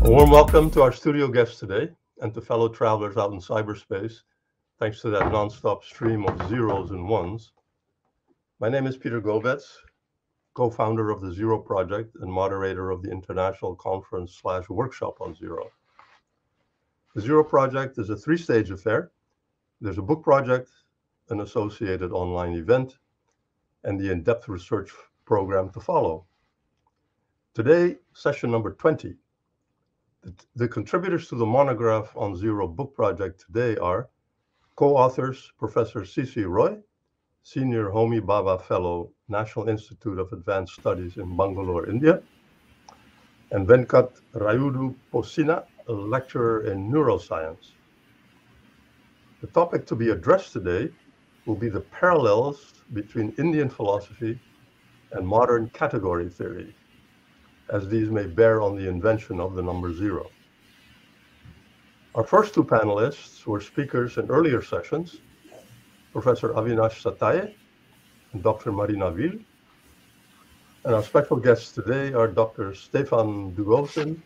Warm welcome to our studio guests today and to fellow travelers out in cyberspace, thanks to that nonstop stream of zeros and ones. My name is Peter Gobetz, co-founder of the Zero Project and moderator of the International Conference/Workshop on Zero. The Zero Project is a three-stage affair. There's a book project, an associated online event, and the in-depth research program to follow. Today, session number 20. The contributors to the monograph on Zero book project today are co-authors Professor Sisir Roy, Senior Homi Bhabha Fellow, National Institute of Advanced Studies in Bangalore, India, and Venkat Rayudu Posina, a lecturer in neuroscience. The topic to be addressed today will be the parallels between Indian philosophy and modern category theory, as these may bear on the invention of the number zero. Our first two panelists were speakers in earlier sessions, Professor Avinash Sataye and Dr. Marina Ville. And our special guests today are Dr. Stefan Dugosin,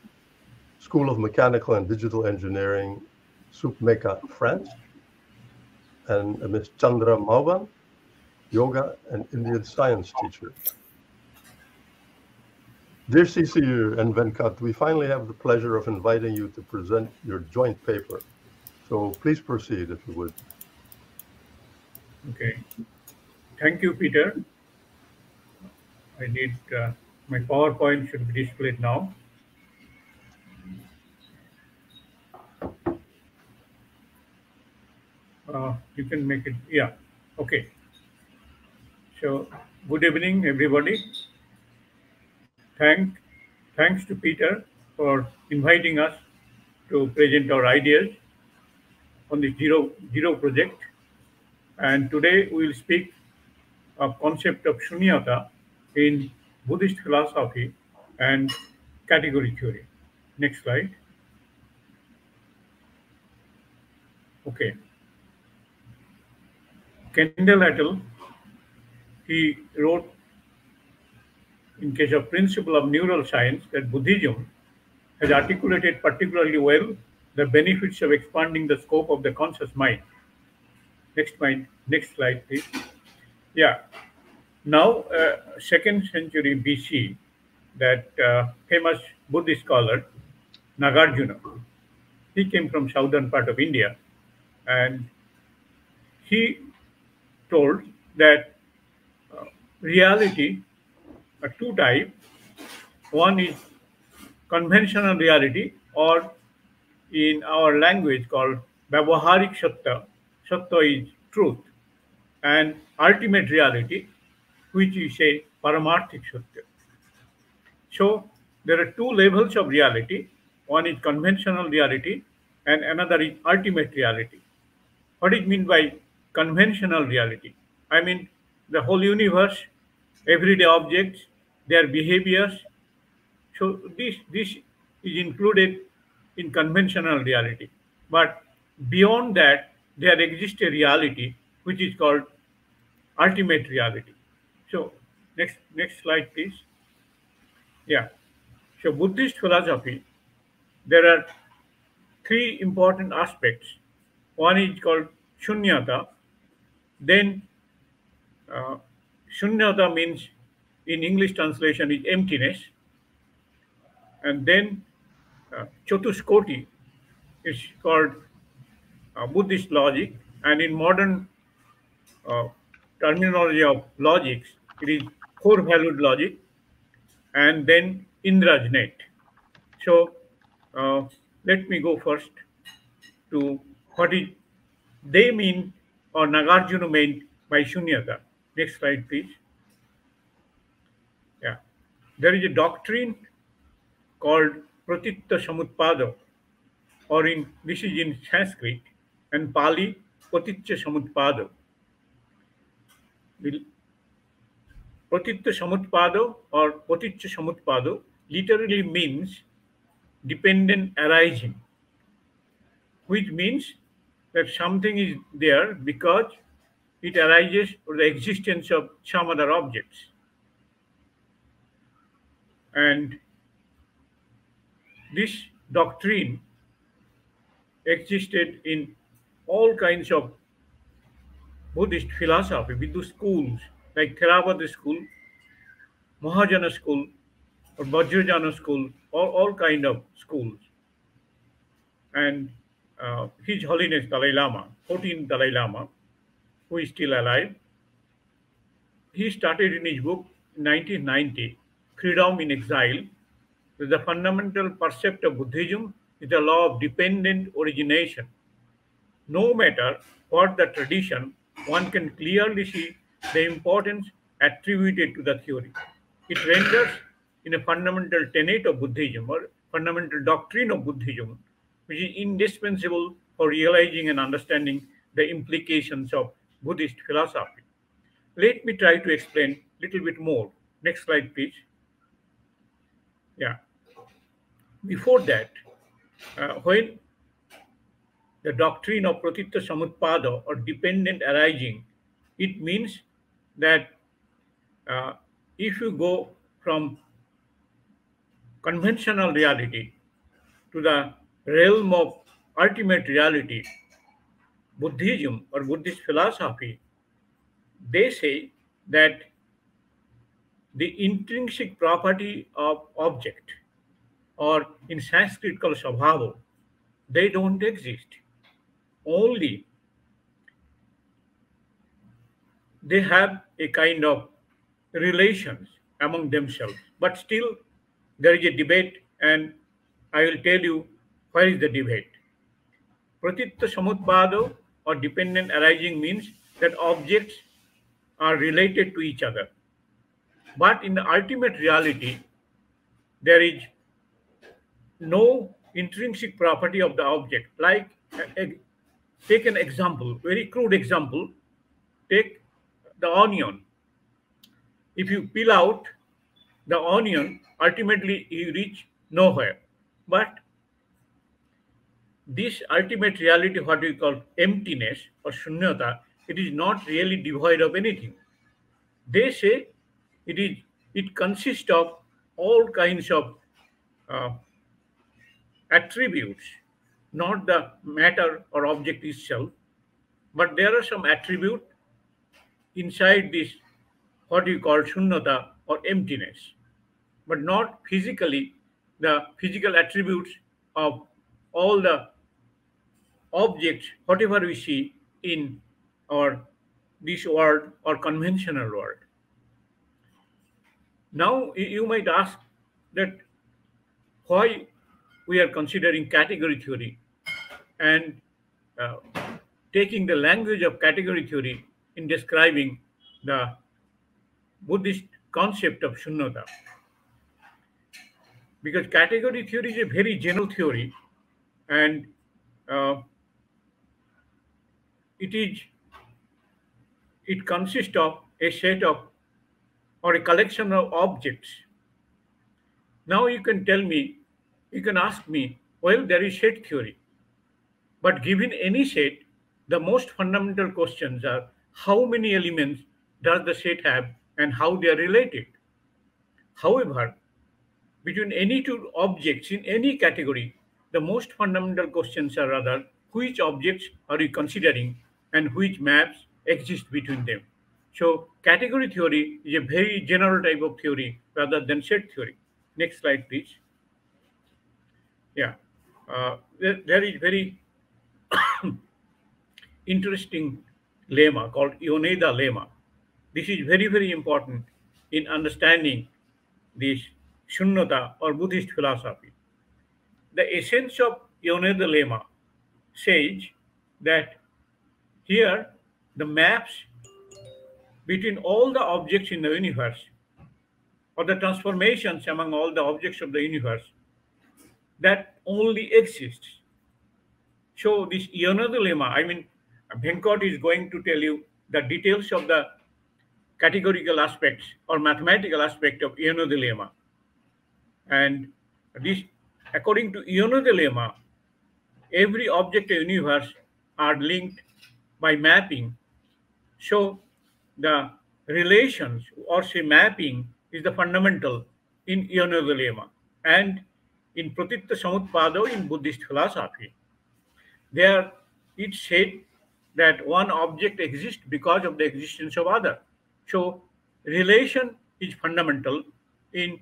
School of Mechanical and Digital Engineering, Supmeka, France, and Ms. Chandra Mauban, yoga and Indian science teacher. Dear Sisir and Venkat, we finally have the pleasure of inviting you to present your joint paper. So please proceed, if you would. Okay. Thank you, Peter. I need my PowerPoint should be displayed now. You can make it, yeah. Okay. So, good evening, everybody. Thanks to Peter for inviting us to present our ideas on the Zero project. And today we will speak of concept of shunyata in Buddhist philosophy and category theory. Next slide. Okay. Kendall et al., he wrote in case of principle of neural science that Buddhism has articulated particularly well the benefits of expanding the scope of the conscious mind. Next slide, please. Yeah. Now, 2nd century BC, that famous Buddhist scholar, Nagarjuna, he came from southern part of India, and he told that reality are two types. One is conventional reality, or in our language called Vyavaharik Sattva. Sattva is truth. And ultimate reality, which we say Paramarthik Sattva. So there are two levels of reality. One is conventional reality and another is ultimate reality. What is meant by conventional reality? I mean the whole universe, everyday objects, their behaviors. So this is included in conventional reality. But beyond that, there exists a reality which is called ultimate reality. So next slide, please. Yeah. So Buddhist philosophy, there are three important aspects. One is called shunyata. Then shunyata means in English translation is emptiness. And then Chatuskoti is called Buddhist logic. And in modern terminology of logics, it is four-valued logic. And then Indra's net. So let me go first to what is they mean or Nagarjuna meant by shunyata. Next slide, please. There is a doctrine called Pratitta Samutpada, or this is in Sanskrit, and Pali Patitta Samutpada. The Patitta Samutpada or Patitta Samutpada literally means dependent arising, which means that something is there because it arises from the existence of some other objects. And this doctrine existed in all kinds of Buddhist philosophy, with the schools like Theravada school, Mahayana school, or Vajrayana school, all kind of schools. And His Holiness Dalai Lama, 14th Dalai Lama, who is still alive, he started in his book in 1990, Freedom in Exile, that the fundamental percept of Buddhism is the law of dependent origination. No matter what the tradition, one can clearly see the importance attributed to the theory. It renders in a fundamental tenet of Buddhism or fundamental doctrine of Buddhism, which is indispensable for realizing and understanding the implications of Buddhist philosophy. Let me try to explain a little bit more. Next slide, please. Yeah. Before that, when the doctrine of Pratitta Samutpada or dependent arising, it means that if you go from conventional reality to the realm of ultimate reality, Buddhism or Buddhist philosophy, they say that the intrinsic property of object, or in Sanskrit called Svabhava, they don't exist. Only they have a kind of relations among themselves. But still, there is a debate, and I will tell you where is the debate. Pratitta Samutpada or dependent arising means that objects are related to each other. But in the ultimate reality, there is no intrinsic property of the object. Like, take an example, very crude example. Take the onion. If you peel out the onion, ultimately you reach nowhere. But this ultimate reality, what we call emptiness or shunyata, it is not really devoid of anything. They say it consists of all kinds of uh, attributes, not the matter or object itself, but there are some attribute inside this, what we call shunyata or emptiness, but not physically the physical attributes of all the objects, whatever we see in our this world or conventional world. Now you might ask that why we are considering category theory and uh, taking the language of category theory in describing the Buddhist concept of shunyata. Because category theory is a very general theory, and uh, it is it consists of a set of or a collection of objects. Now you can tell me, you can ask me, well, there is set theory. But given any set, the most fundamental questions are how many elements does the set have and how they are related. However, between any two objects in any category, the most fundamental questions are rather which objects are we considering and which maps exist between them. So category theory is a very general type of theory rather than set theory. Next slide, please. Yeah, there is very interesting lemma called Yoneda lemma. This is very, very important in understanding this Shunyata or Buddhist philosophy. The essence of Yoneda lemma says that here the maps between all the objects in the universe or the transformations among all the objects of the universe that only exists. So this Iono dilemma, I mean, Venkat is going to tell you the details of the categorical aspects or mathematical aspect of Iono dilemma. And this, according to Iono dilemma, every object in the universe are linked by mapping. So the relations or say mapping is the fundamental in Iono dilemma and in Pratitta Samutpada in Buddhist philosophy. There it said that one object exists because of the existence of other. So relation is fundamental in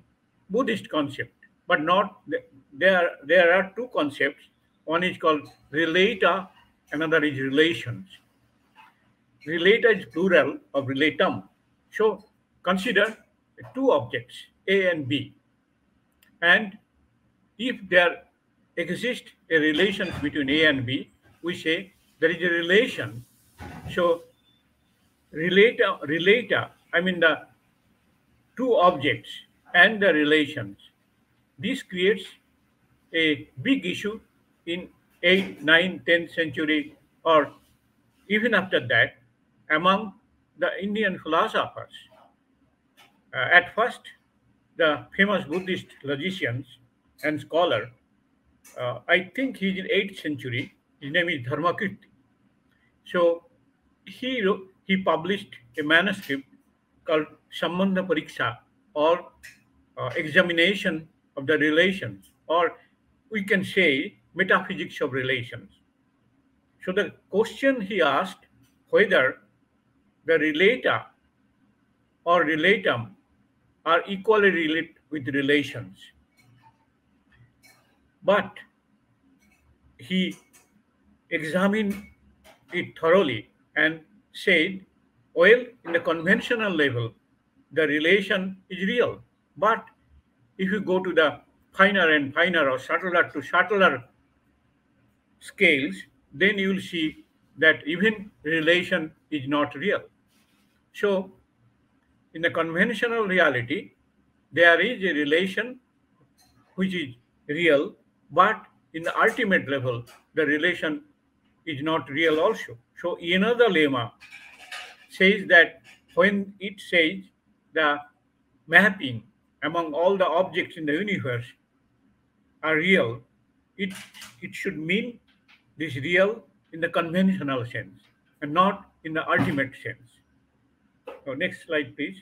Buddhist concept, but not there are two concepts. One is called relata, another is relations. Relata is plural of relatum. So consider two objects, A and B, and if there exists a relation between A and B, we say there is a relation. So relata, I mean the two objects and the relations. This creates a big issue in 8th, 9th, 10th century, or even after that, among the Indian philosophers. At first, the famous Buddhist logicians and scholar, I think he's in 8th century, his name is Dharmakirti. So he published a manuscript called Sambandha Pariksha, or examination of the relations, or we can say metaphysics of relations. So the question he asked whether the relata or relatum are equally related with relations. But he examined it thoroughly and said, well, in the conventional level, the relation is real. But if you go to the finer and finer or subtler to subtler scales, then you will see that even relation is not real. So, in the conventional reality, there is a relation which is real, but in the ultimate level, the relation is not real also. So another lemma says that when it says the mapping among all the objects in the universe are real, it, it should mean this real in the conventional sense and not in the ultimate sense. So next slide, please.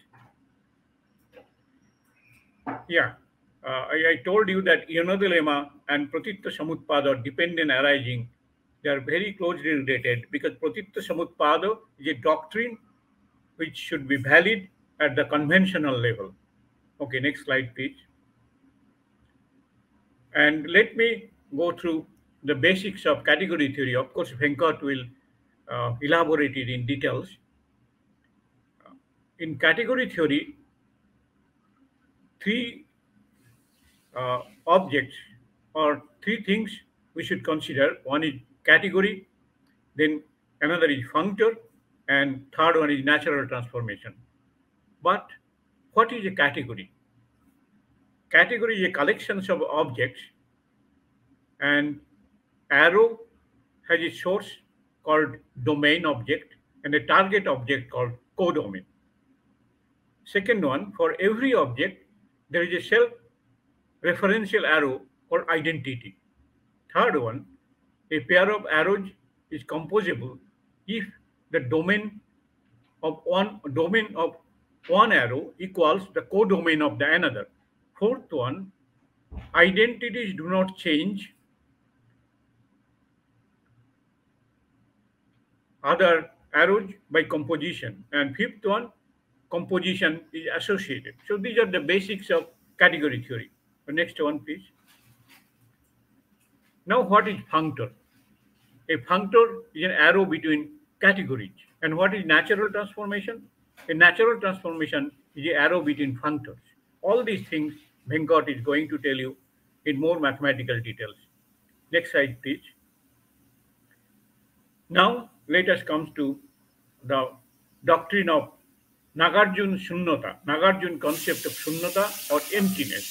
Yeah, I told you that Iono and Pratitta Samutpada are dependent arising. They are very closely related because Pratitta Samutpada is a doctrine which should be valid at the conventional level. Okay, next slide, please. And let me go through the basics of category theory. Of course, Venkat will elaborate it in details. In category theory, three objects or three things we should consider. One is category, then another is functor, and third one is natural transformation. But what is a category? Category is a collection of objects, and arrow has a source called domain object and a target object called codomain. Second one, for every object, there is a self-referential arrow called identity. Third one, a pair of arrows is composable if the domain of one arrow equals the codomain of the another. Fourth one, identities do not change other arrows by composition. And fifth one, composition is associated. So these are the basics of category theory. The next one, please. Now, what is functor? A functor is an arrow between categories. And what is natural transformation? A natural transformation is an arrow between functors. All these things Venkat is going to tell you in more mathematical details. Next slide, please. Now, let us come to the doctrine of Nagarjun Shunyata, Nagarjun concept of Shunyata or emptiness.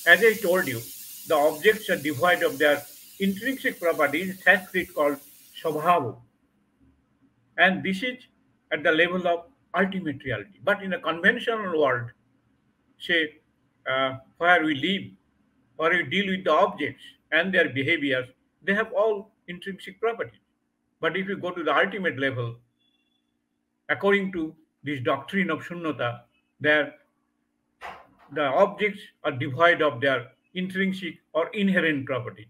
As I told you, the objects are devoid of their intrinsic properties, Sanskrit called Swabhava. And this is at the level of ultimate reality. But in a conventional world, say where we live, where we deal with the objects and their behaviors, they have all intrinsic properties. But if you go to the ultimate level, according to this doctrine of Shunyata, the objects are devoid of their intrinsic or inherent properties.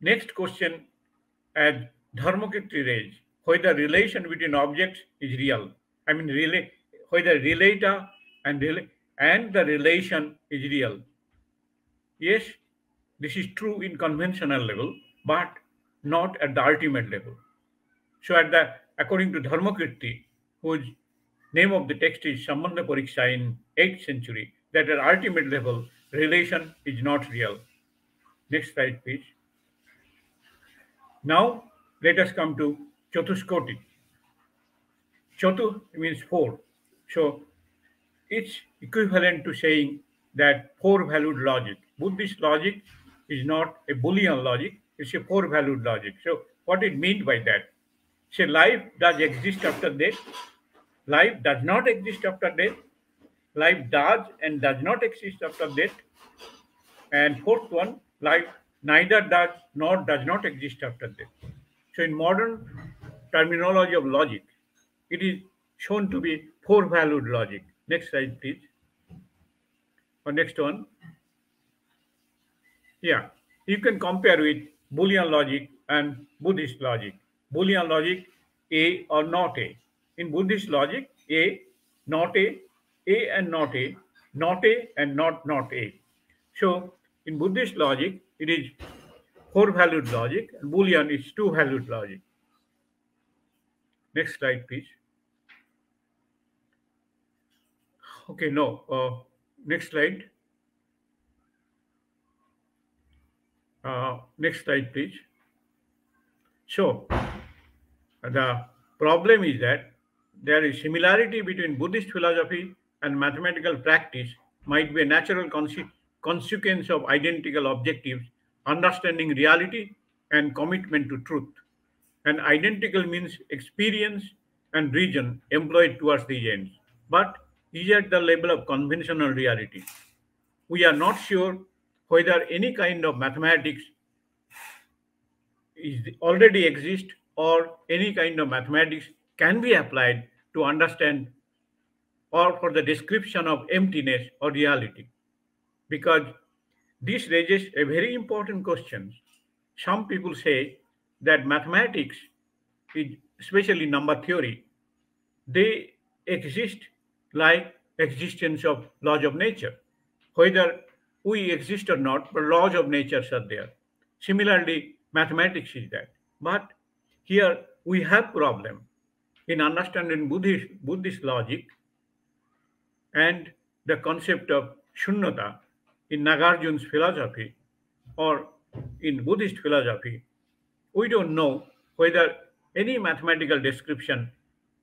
Next question, as Dharmakirti raised, whether relation between objects is real. I mean, whether relator and the relation is real. Yes, this is true in conventional level, but not at the ultimate level. So according to Dharmakirti, whose name of the text is Sambandha Pariksha in 8th century, that at ultimate level, relation is not real. Next slide, please. Now, let us come to Chatuskoti. Chatu means four. So, it's equivalent to saying that four-valued logic. Buddhist logic is not a Boolean logic, it's a four-valued logic. So, what it means by that? Say, life does exist after death, life does not exist after death, life does and does not exist after death, and fourth one, life neither does nor does not exist after death. So in modern terminology of logic, it is shown to be four-valued logic. Next slide, please. Or next one. Yeah, you can compare with Boolean logic and Buddhist logic. Boolean logic, A or not A. In Buddhist logic, A, not A and not A, not A and not A. So in Buddhist logic, it is four-valued logic, and Boolean is two-valued logic. Next slide, please. Okay, no. Next slide. Next slide, please. So, the problem is that there is similarity between Buddhist philosophy and mathematical practice might be a natural consequence of identical objectives, understanding reality and commitment to truth. And identical means experience and reason employed towards these ends. But is at the level of conventional reality. We are not sure whether any kind of mathematics already exists or any kind of mathematics can be applied to understand or for the description of emptiness or reality. Because this raises a very important question. Some people say that mathematics, especially number theory, they exist like existence of laws of nature. Whether we exist or not, but laws of nature are there. Similarly, mathematics is that. But here we have problem in understanding Buddhist logic and the concept of Shunyata in Nagarjun's philosophy or in Buddhist philosophy. We don't know whether any mathematical description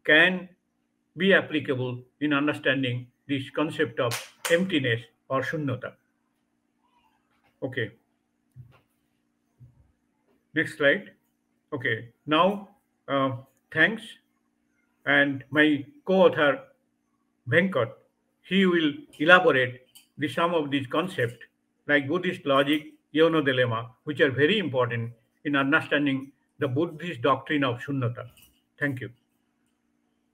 can be applicable in understanding this concept of emptiness or Shunyata. Okay. Next slide. Okay. Now, thanks. And my co-author, Venkat, he will elaborate some of these concepts like Buddhist logic, Yono dilemma, which are very important in understanding the Buddhist doctrine of Shunyata. Thank you.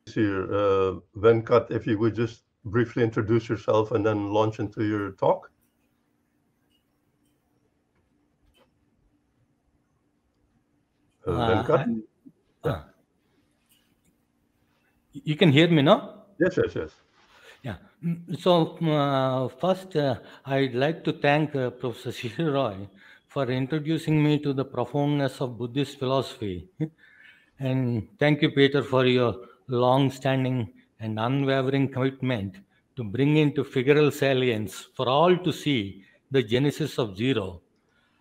Here, Venkat, if you would just briefly introduce yourself and then launch into your talk. Venkat? You can hear me now? Yes. Yeah. So first, I'd like to thank Professor Sisir for introducing me to the profoundness of Buddhist philosophy. And thank you, Peter, for your long-standing and unwavering commitment to bring into figural salience for all to see the genesis of zero.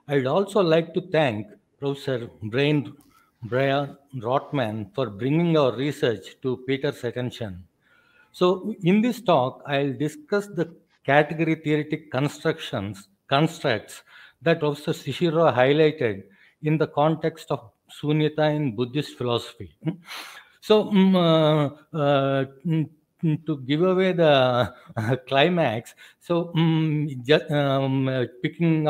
I'd also like to thank Professor Brian Brian Rotman, for bringing our research to Peter's attention. So in this talk, I'll discuss the category theoretic constructs that Professor Sisir highlighted in the context of Sunyata in Buddhist philosophy. So to give away the climax, so picking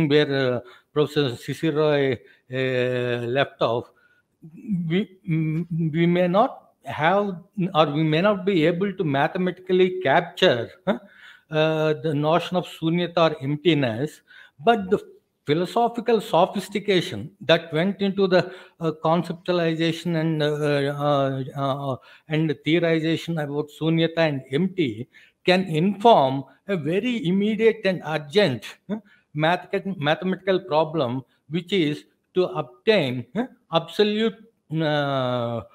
where Professor Sisir left off, we may not have, or we may not be able to mathematically capture the notion of sunyata or emptiness, but the philosophical sophistication that went into the conceptualization and theorization about sunyata and empty can inform a very immediate and urgent mathematical problem, which is to obtain absolute what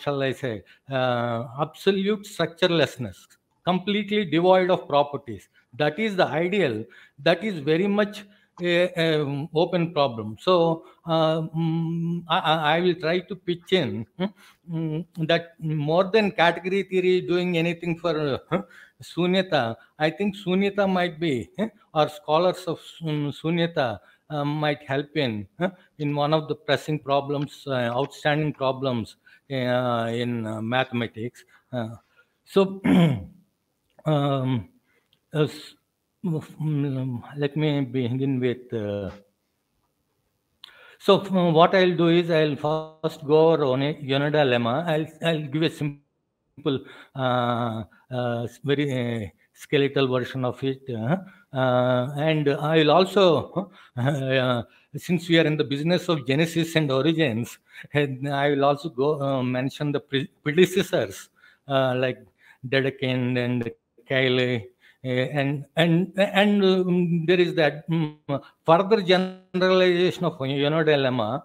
shall I say, absolute structurelessness, completely devoid of properties. That is the ideal. That is very much a open problem. So I will try to pitch in that more than category theory doing anything for sunyata, I think sunyata might be, or scholars of sunyata might help in one of the pressing problems, outstanding problems in mathematics. So let me begin with. So what I'll do is I'll first go over Yoneda's lemma. I'll give a simple, very skeletal version of it, and I will also, since we are in the business of genesis and origins, I will also go mention the predecessors like Dedekind and Cayley. And there is that further generalization of Yoneda's lemma,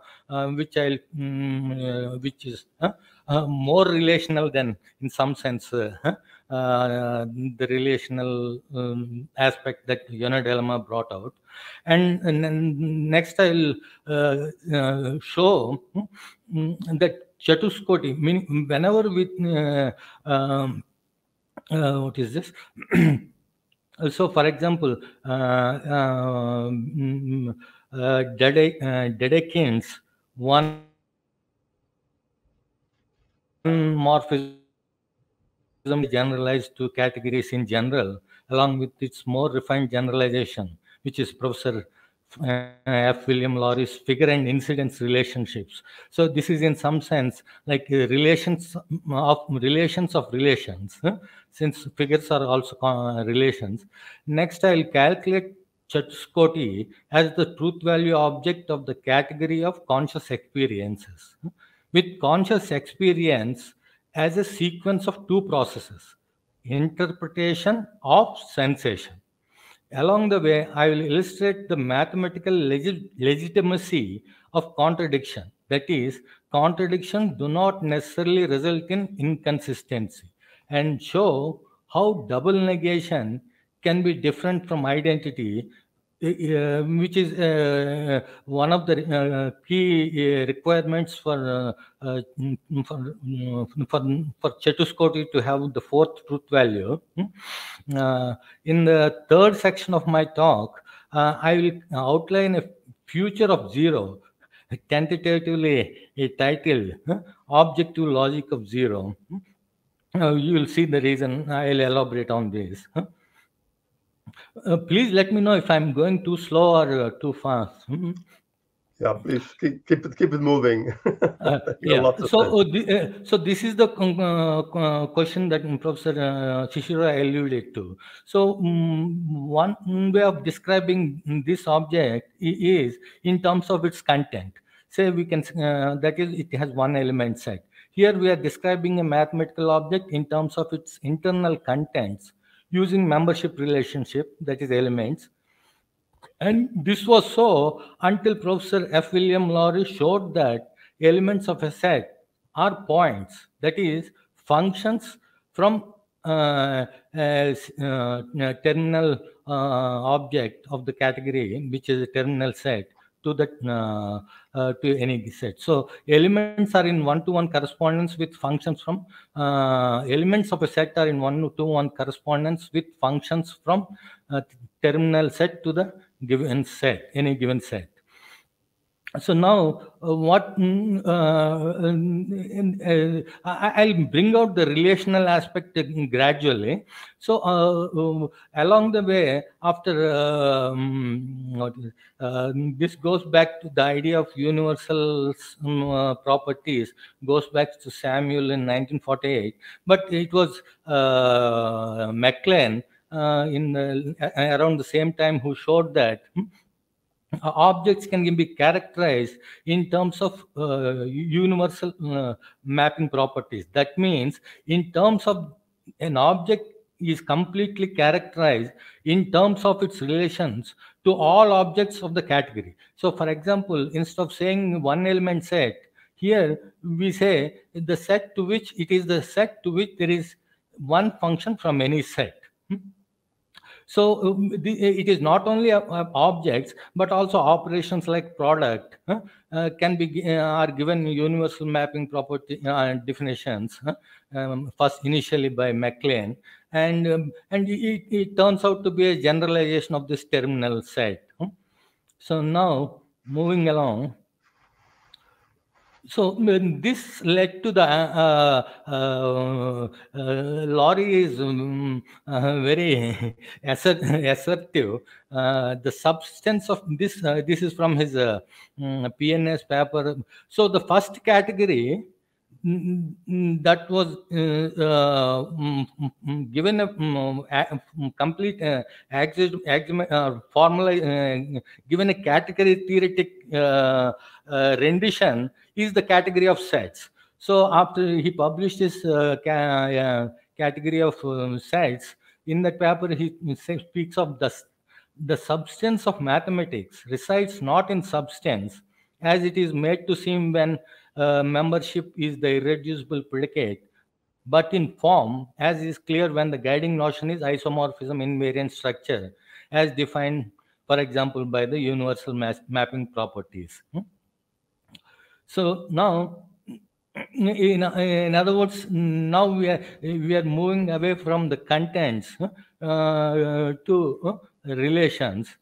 which is more relational than, in some sense, the relational aspect that Yoneda's lemma brought out. And next I'll show that Chatuskoti, meaning whenever we what is this? So, for example, Dedekind's one morphism generalized to categories in general, along with its more refined generalization, which is Professor F. William Lowry's figure and incidence relationships. So this is in some sense like relations of relations, since figures are also relations. Next, I will calculate Chatuskoti as the truth value object of the category of conscious experiences, with conscious experience as a sequence of two processes: interpretation of sensation. Along the way, I will illustrate the mathematical legitimacy of contradiction. That is, contradictions do not necessarily result in inconsistency, and show how double negation can be different from identity, which is one of the key requirements for Chatuskoti to have the fourth truth value. In the third section of my talk, I will outline a future of zero, tentatively titled Objective Logic of Zero. You will see the reason. I will elaborate on this. Please let me know if I'm going too slow or too fast. Yeah, please keep it moving. Yeah. So this is the question that Professor Sisir alluded to. So one way of describing this object is in terms of its content. Say we can that is, it has one element set. Here we are describing a mathematical object in terms of its internal contents, using membership relationship, that is elements. And this was so until Professor F. William Lowry showed that elements of a set are points, that is, functions from terminal object of the category, which is a terminal set, to that to any set. So elements are in one-to-one correspondence with functions from elements of a set are in one-to-one correspondence with functions from terminal set to the given set, any given set. So now, I'll bring out the relational aspect gradually. So along the way, after this goes back to the idea of universal properties, goes back to Samuel in 1948. But it was MacLean around the same time who showed that objects can be characterized in terms of universal mapping properties. That means in terms of an object is completely characterized in terms of its relations to all objects of the category. So for example, instead of saying one element set, here we say the set to which it is the set to which there is one function from any set. So it is not only objects, but also operations like product can be are given universal mapping property definitions first initially by MacLean, and it turns out to be a generalization of this terminal set. So now moving along. So this led to the Laurie is very assertive. The substance of this this is from his PNS paper. So the first category that was given a complete formula, given a category theoretic rendition is the category of sets. So after he published his category of sets, in that paper he speaks of the substance of mathematics resides not in substance as it is made to seem when membership is the irreducible predicate, but in form as is clear when the guiding notion is isomorphism invariant structure as defined, for example, by the universal mapping properties. So now, in other words, now we are moving away from the contents to relations.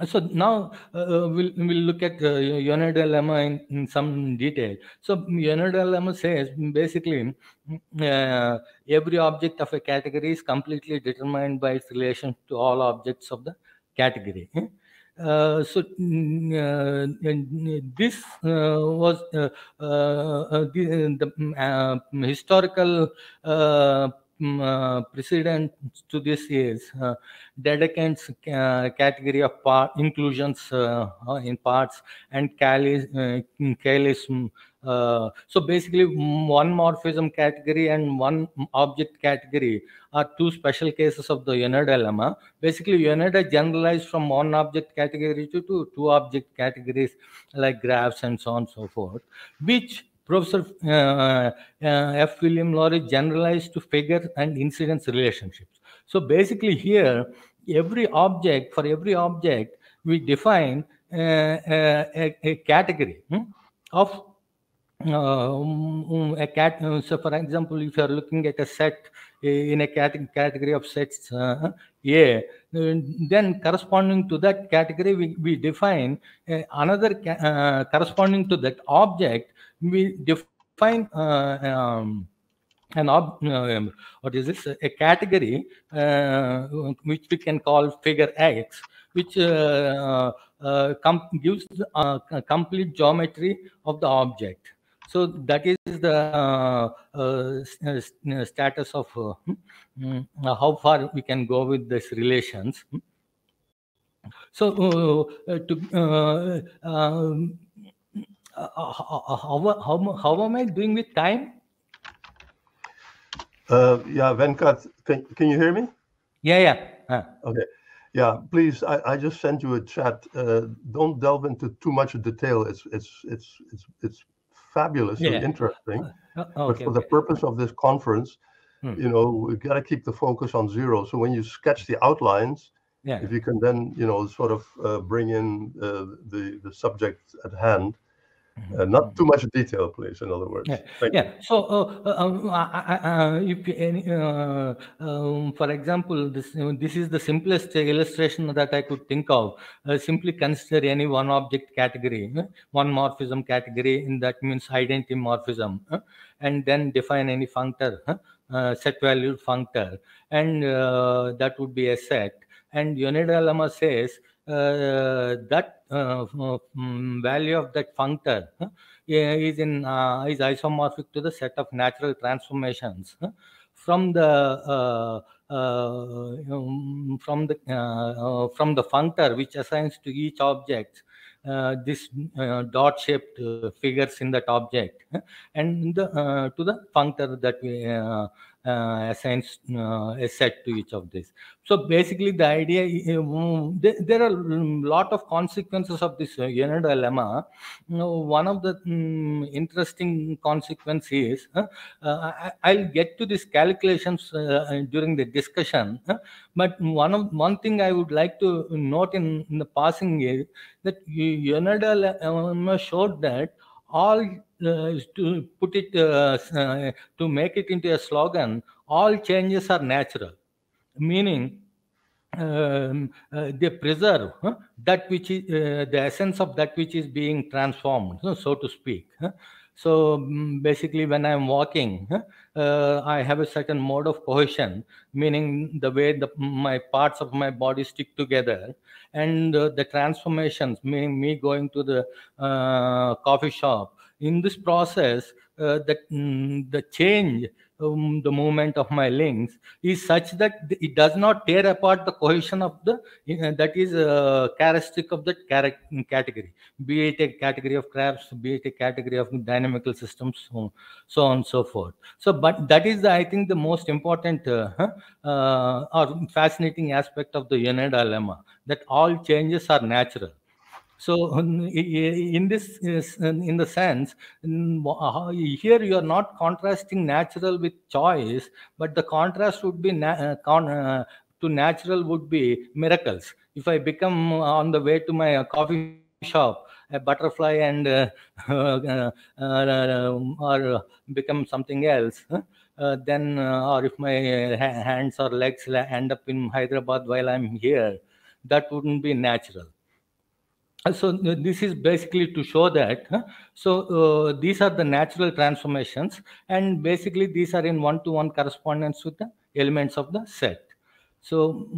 So now we'll look at Untitled lemma in some detail. So Untitled lemma says basically every object of a category is completely determined by its relation to all objects of the category. So this was the historical precedent to this is Dedekind's category of inclusions in parts and Kalism. So basically one morphism category and one object category are two special cases of the Untitled lemma. Basically Untitled generalized from one object category to two object categories like graphs and so on and so forth, which Professor F. William Laurie generalized to figure and incidence relationships. So basically here, for every object, we define a category of so for example, if you are looking at a set in a category of sets A, then corresponding to that category, we define another corresponding to that object, we define what is this? A category which we can call figure X, which gives complete geometry of the object. So that is the status of how far we can go with these relations. So how am I doing with time? Yeah, Venkat, can you hear me? Yeah. Okay. Yeah, please. I just sent you a chat. Don't delve into too much detail. It's fabulously interesting. But for the purpose of this conference, we got to keep the focus on zero. So when you sketch the outlines, Yeah. If you can then, sort of bring in the subject at hand. Not too much detail, please, in other words. Thank you. So, if any, for example, this is the simplest illustration that I could think of. Simply consider any one object category, one morphism category, and that means identity morphism, and then define any functor, set-valued functor, and that would be a set. And Untitled lemma says that value of that functor is isomorphic to the set of natural transformations from the functor which assigns to each object this dot shaped figures in that object and to the functor that we assigns a set to each of these. So basically the idea there are a lot of consequences of this Untitled lemma. One of the interesting consequence is I'll get to these calculations during the discussion, but one thing I would like to note in the passing is that Untitled lemma showed that all to put it to make it into a slogan, all changes are natural, meaning they preserve that which is the essence of that which is being transformed, so to speak. So basically, when I'm walking, I have a certain mode of cohesion, meaning the way my parts of my body stick together, and the transformations, meaning me going to the coffee shop. In this process, the change, the movement of my links is such that it does not tear apart the cohesion of the that is characteristic of that category, be it a category of crabs, be it a category of dynamical systems, so on and so forth. So, but that is I think the most important or fascinating aspect of the Untitled lemma, that all changes are natural. So in this, in the sense, here you are not contrasting natural with choice, but the contrast would be to natural would be miracles. If I become on the way to my coffee shop a butterfly and or become something else, then or if my hands or legs end up in Hyderabad while I'm here, that wouldn't be natural. So this is basically to show that these are the natural transformations, and basically these are in one-to-one correspondence with the elements of the set. So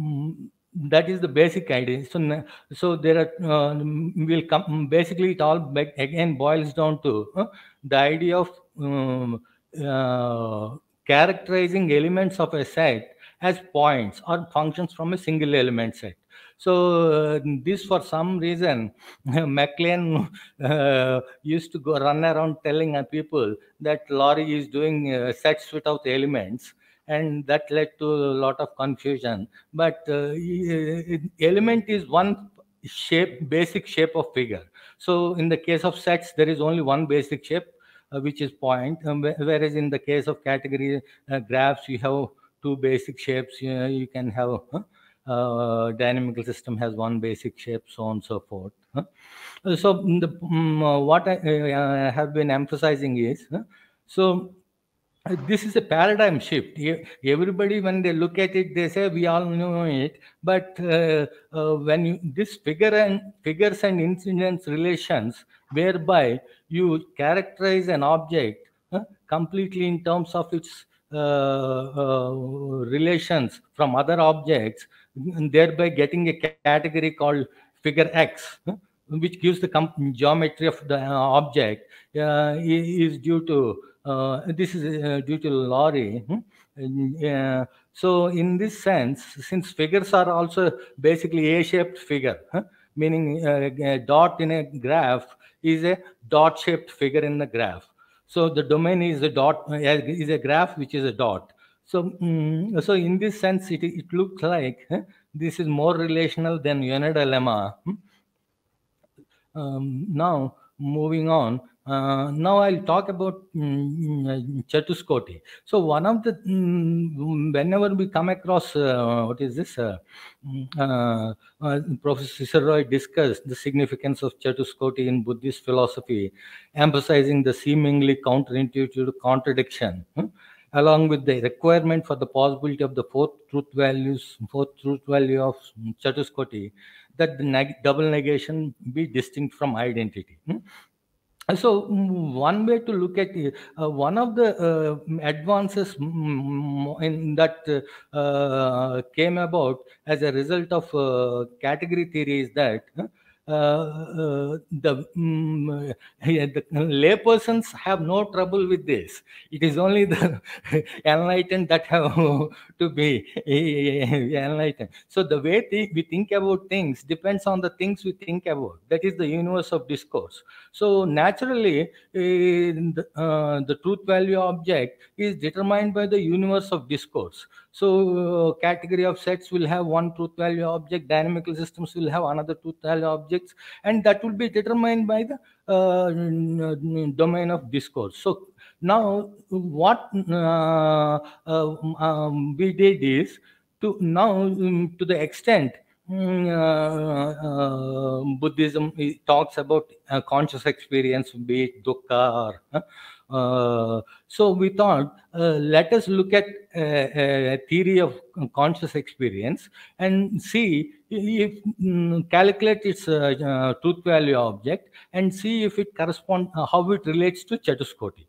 that is the basic idea. So there are will come basically it all again boils down to the idea of characterizing elements of a set as points or functions from a single element set. So this, for some reason, MacLean used to go run around telling people that Laurie is doing sets without elements, and that led to a lot of confusion. But element is one shape, basic shape of figure. So in the case of sets, there is only one basic shape, which is point, whereas in the case of category graphs, you have two basic shapes. You can have dynamical system has one basic shape, so on and so forth. So what I have been emphasizing is this is a paradigm shift. Everybody, when they look at it, they say we all know it. But when this figures and incidence relations, whereby you characterize an object completely in terms of its relations from other objects, and thereby getting a category called figure X, which gives the geometry of the object, is due to this is due to Laurie. So in this sense, since figures are also basically A-shaped figure, meaning a dot in a graph is a dot-shaped figure in the graph. So the domain is a dot, is a graph which is a dot. So, so in this sense, it looks like this is more relational than Untitled lemma. Now, moving on, Now I'll talk about Chatuskoti. So one of the whenever we come across what is this? Professor Sisir discussed the significance of Chatuskoti in Buddhist philosophy, emphasizing the seemingly counterintuitive contradiction, along with the requirement for the possibility of the fourth truth value of Chatuskoti, that the double negation be distinct from identity. So one way to look at it, one of the advances in that came about as a result of category theory is that the laypersons have no trouble with this. It is only the enlightened that have to be enlightened. So the way we think about things depends on the things we think about. That is the universe of discourse. So naturally, the truth value object is determined by the universe of discourse. So category of sets will have one truth value object, dynamical systems will have another truth value objects, and that will be determined by the domain of discourse. So now what we did is to now to the extent Buddhism talks about conscious experience, be it dukkha or so we thought let us look at a theory of conscious experience and see if calculate its truth value object and see if it corresponds how it relates to Chatuskoti.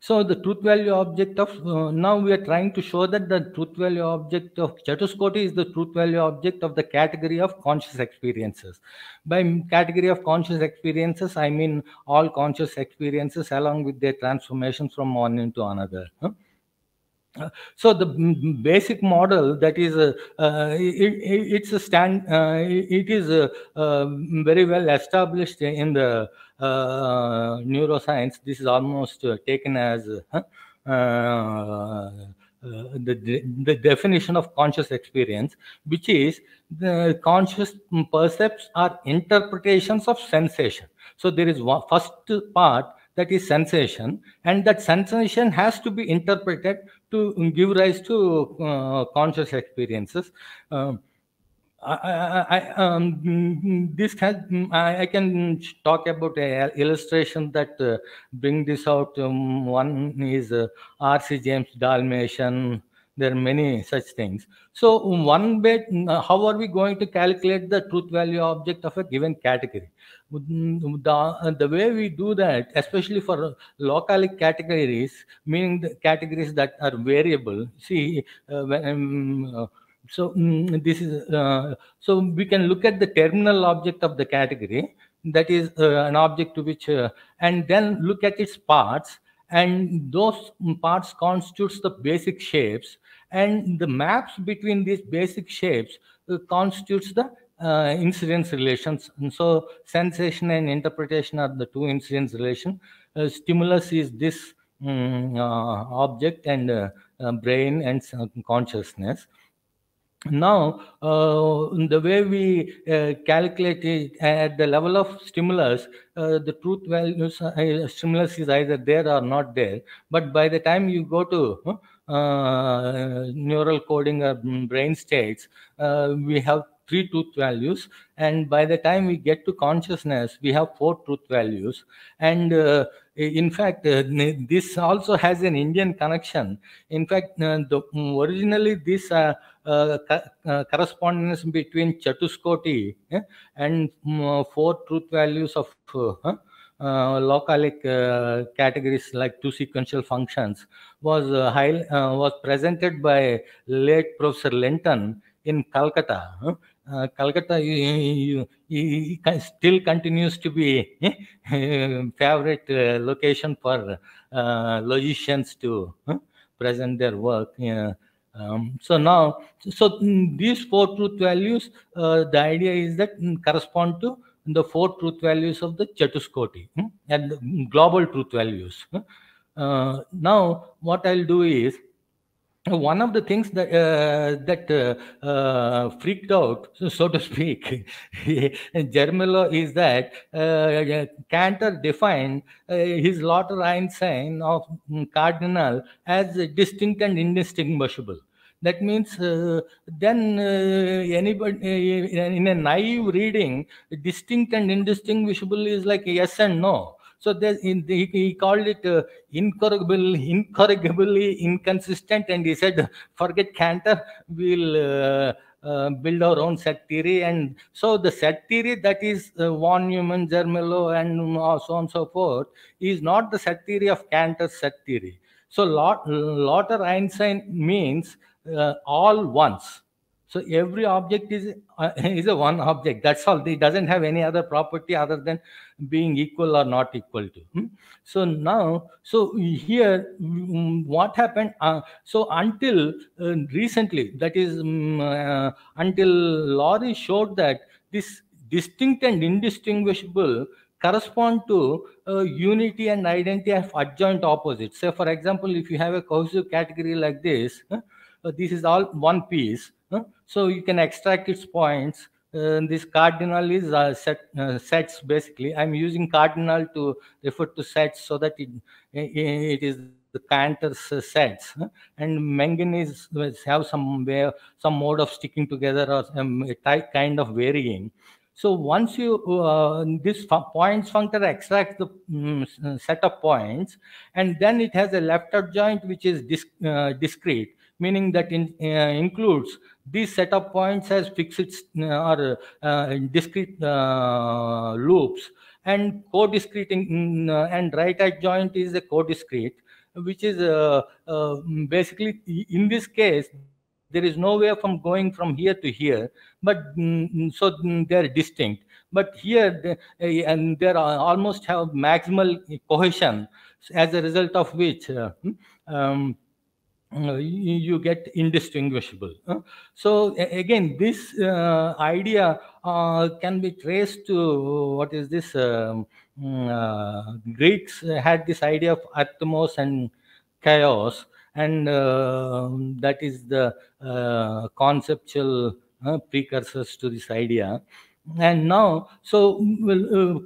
So the truth value object of now we are trying to show that the truth value object of Chatuskoti is the truth value object of the category of conscious experiences. By category of conscious experiences, I mean all conscious experiences along with their transformations from one into another. So the basic model that is it's a it is very well established in the neuroscience. This is almost taken as the definition of conscious experience, which is the conscious percepts are interpretations of sensation. So there is one first part, that is sensation, and that sensation has to be interpreted to give rise to conscious experiences. I can talk about an illustration that bring this out. One is R.C. James Dalmatian. There are many such things. So one way, how are we going to calculate the truth value object of a given category? The way we do that, especially for localic categories, meaning the categories that are variable. See, this is so we can look at the terminal object of the category, that is an object to which and then look at its parts, and those parts constitutes the basic shapes, and the maps between these basic shapes constitutes the incidence relations. And so sensation and interpretation are the two incidence relation. Stimulus is this object, and brain and consciousness. Now, the way we calculate it at the level of stimulus, the truth values, stimulus is either there or not there. But by the time you go to neural coding or brain states, we have 3 truth values, and by the time we get to consciousness, we have 4 truth values. And in fact, this also has an Indian connection. In fact, originally this correspondence between Chatuskoti and 4 truth values of localic categories like 2 sequential functions was presented by late Professor Lenton in Calcutta. Calcutta still continues to be favorite location for logicians to present their work. So these 4 truth values, the idea is that correspond to the 4 truth values of the Chatuskoti and the global truth values. Now what I'll do is one of the things that freaked out, so to speak, Germelo is that Cantor defined his Lotter Einstein of cardinal as distinct and indistinguishable. That means then anybody in a naive reading, distinct and indistinguishable is like yes and no. So he called it incorrigibly inconsistent, and he said, "Forget Cantor, we'll build our own set theory." And so the set theory that is von Neumann, Zermelo, and so on and so forth is not the set theory of Cantor's set theory. So Lotter Einstein means all ones. So every object is a one object. That's all. It doesn't have any other property other than being equal or not equal to. So now, so here, what happened? So until recently, that is until Laurie showed that this distinct and indistinguishable correspond to unity and identity of adjoint opposites. So, for example, if you have a cohesive category like this, this is all one piece. So you can extract its points. This cardinal is sets basically. I'm using cardinal to refer to sets so that it is the Cantor's sets. And Mengen have some way, some mode of sticking together or a type kind of varying. So once you this points functor extracts the set of points, and then it has a left adjoint which is discrete, meaning that includes these set of points as fixed or discrete loops, and co-discrete and right adjoint is a co-discrete, which is basically in this case there is no way from going from here to here, but so they are distinct. But here and they almost have maximal cohesion, as a result of which you get indistinguishable. So again, this idea can be traced to what is this? Greeks had this idea of atomos and chaos, and that is the conceptual precursors to this idea. And now, so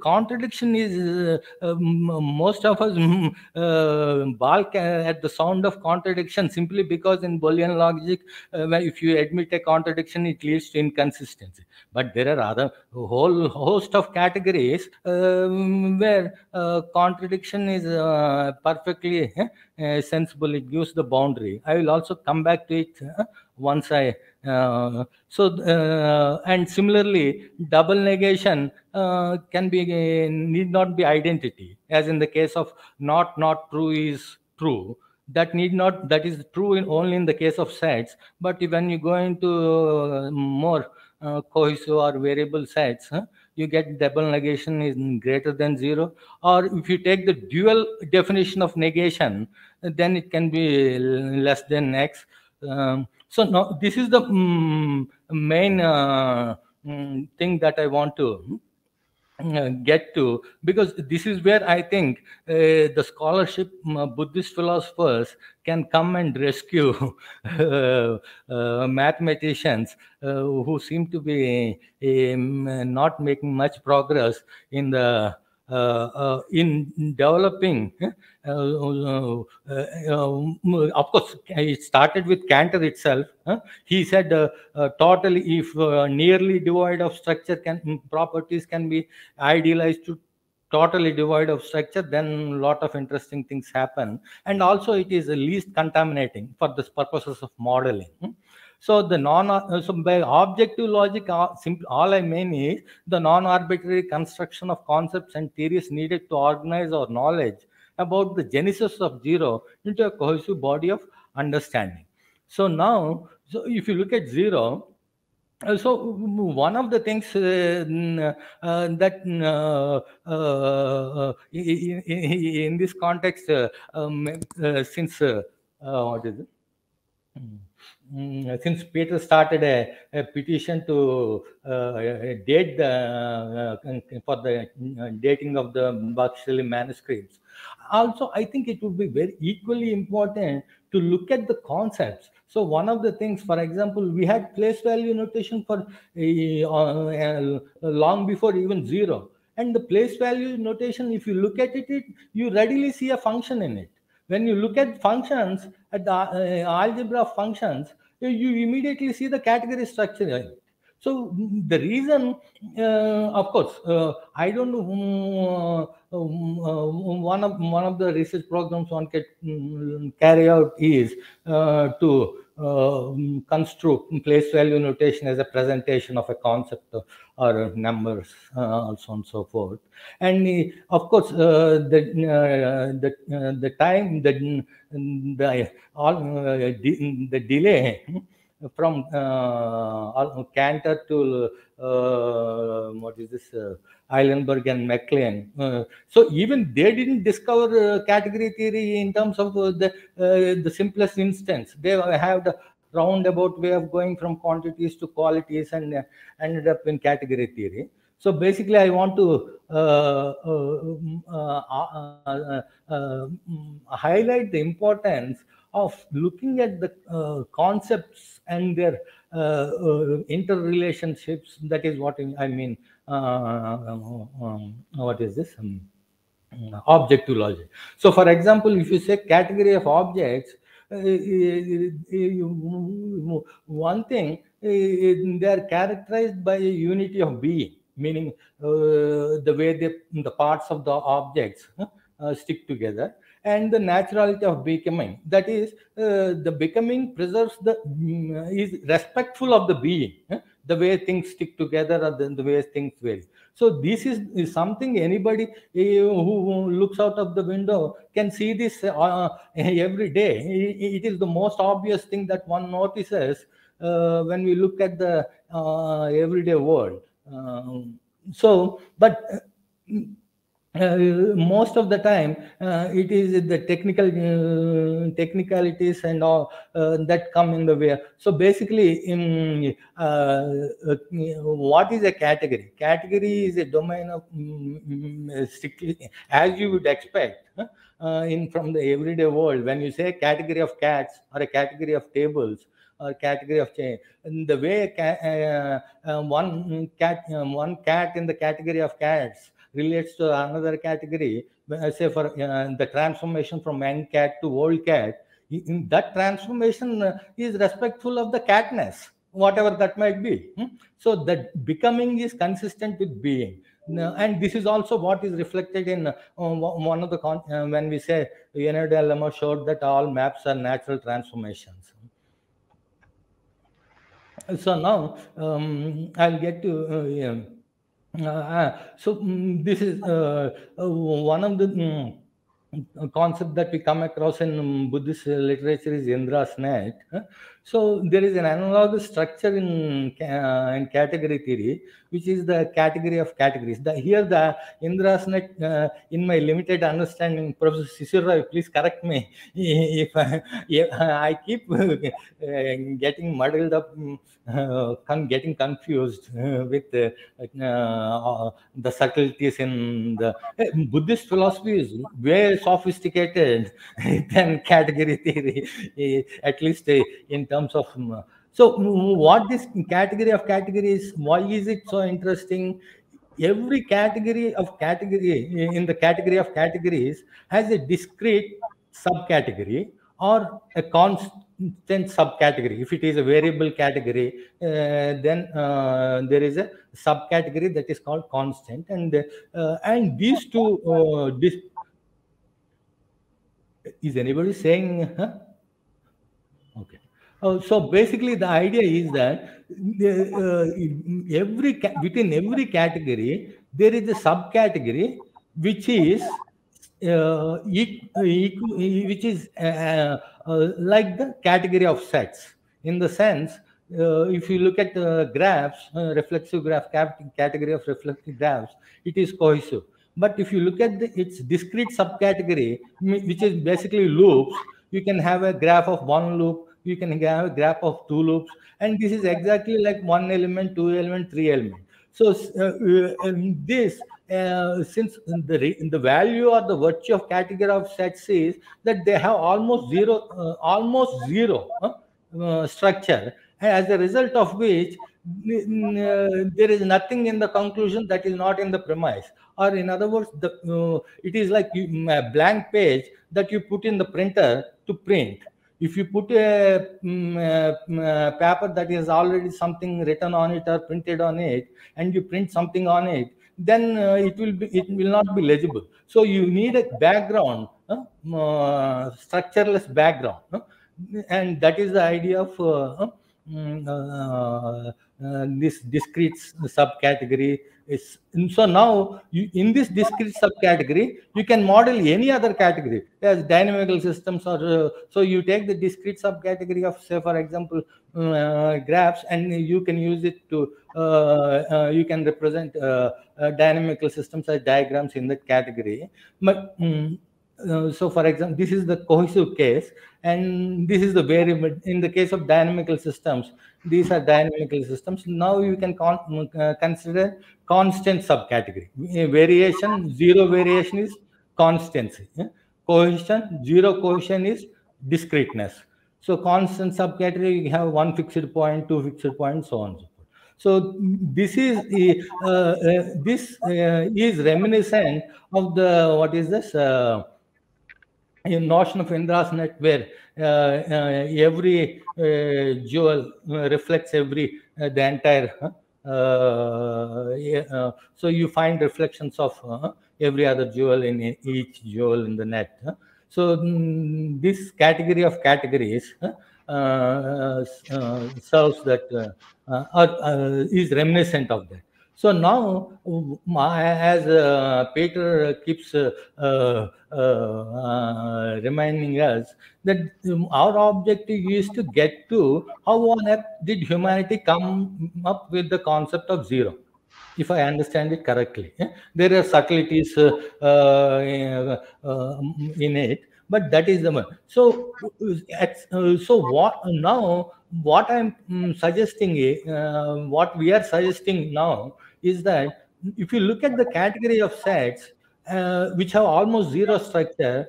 contradiction is most of us balk at the sound of contradiction, simply because in Boolean logic, if you admit a contradiction, it leads to inconsistency. But there are other whole host of categories where contradiction is perfectly sensible. It gives the boundary. I will also come back to it once I and similarly, double negation can be need not be identity, as in the case of not true is true. That is true only in the case of sets. But when you go into more cohesive or variable sets, you get double negation is greater than 0. Or if you take the dual definition of negation, then it can be less than x. So now this is the main thing that I want to get to, because this is where I think the scholarship Buddhist philosophers can come and rescue mathematicians who seem to be not making much progress in the in developing. Of course, it started with Cantor itself. He said totally, if nearly devoid of structure properties can be idealized to totally devoid of structure, then a lot of interesting things happen. And also it is the least contaminating for the purposes of modeling. So the so by objective logic, all I mean is the non-arbitrary construction of concepts and theories needed to organize our knowledge about the genesis of zero into a cohesive body of understanding. So now, so if you look at zero, so one of the things that in this context, since what is it? Since Peter started a petition to date for the dating of the Bakshali manuscripts, Also, I think it would be very equally important to look at the concepts. So one of the things, for example, we had place value notation for long before even zero. And the place value notation, if you look at it, you readily see a function in it. When you look at functions, at the algebra of functions, you immediately see the category structure. So the reason, of course, I don't know. One of the research programs one can carry out is to construct place value notation as a presentation of a concept or numbers, so on and so forth. And of course, the time, the delay from Cantor to what is this, Eilenberg and MacLean. So even they didn't discover category theory in terms of the simplest instance. They have the roundabout way of going from quantities to qualities and ended up in category theory. So basically, I want to highlight the importance of looking at the concepts and their interrelationships. That is what I mean. What is this? Objective logic. So, for example, if you say category of objects, one thing, they are characterized by a unity of being, meaning the way the parts of the objects stick together, and the naturality of becoming. That is, the becoming preserves is respectful of the being, the way things stick together or the way things vary. So this is something anybody who looks out of the window can see this every day. It is the most obvious thing that one notices when we look at the everyday world. But most of the time, it is the technicalities and all that come in the way. So basically, what is a category? Category is a domain of strictly, as you would expect from the everyday world. When you say category of cats or a category of tables or category of chain, the way one cat in the category of cats relates to another category, say for the transformation from young cat to old cat, in that transformation is respectful of the catness, whatever that might be. So that becoming is consistent with being. And this is also what is reflected in one of the when we say Leonardo Lemma showed that all maps are natural transformations. So now I'll get to this is one of the concept that we come across in Buddhist literature is Indra's net. So there is an analogous structure in category theory, which is the category of categories. Here the Indra's net, in my limited understanding, Professor Sisir, please correct me if I keep getting muddled up, getting confused with the subtleties in the Buddhist philosophy is way sophisticated than category theory, at least in terms of. So, what this category of categories? Why is it so interesting? Every category of category in the category of categories has a discrete subcategory or a constant subcategory. If it is a variable category, then there is a subcategory that is called constant, and these two. Is anybody saying? Huh? Okay. So basically, the idea is that within every category there is a subcategory which is which is like the category of sets, in the sense, if you look at graphs, reflexive graph, category of reflexive graphs, it is cohesive. But if you look at its discrete subcategory, which is basically loops, you can have a graph of one loop, you can have a graph of two loops, and this is exactly like one element, two element, three element. So this since the value or the virtue of category of sets is that they have almost zero structure, as a result of which there is nothing in the conclusion that is not in the premise. Or in other words, it is like a blank page that you put in the printer to print. If you put a paper that is already something written on it or printed on it, and you print something on it, then it will not be legible. So you need a background, structureless background, and that is the idea of this discrete subcategory. So now in this discrete subcategory, you can model any other category as dynamical systems, or so you take the discrete subcategory of, say, for example, graphs, and you can use it to you can represent dynamical systems as diagrams in that category. But so for example, this is the cohesive case, and this is the variable. In the case of dynamical systems, these are dynamical systems. Now you can consider constant subcategory. Variation, zero variation is constancy. Cohesion, zero cohesion is discreteness. So constant subcategory, you have one fixed point, two fixed points, so on and so forth. So this is reminiscent of the, what is this, notion of Indra's net, where every jewel reflects the entire. So you find reflections of every other jewel in each jewel in the net. So this category of categories serves that, is reminiscent of that. So now, as Peter keeps reminding us, that our objective is to get to how on earth did humanity come up with the concept of zero, if I understand it correctly. There are subtleties in it, but that is the one. So, what I'm suggesting, what we are suggesting now is that if you look at the category of sets which have almost zero structure,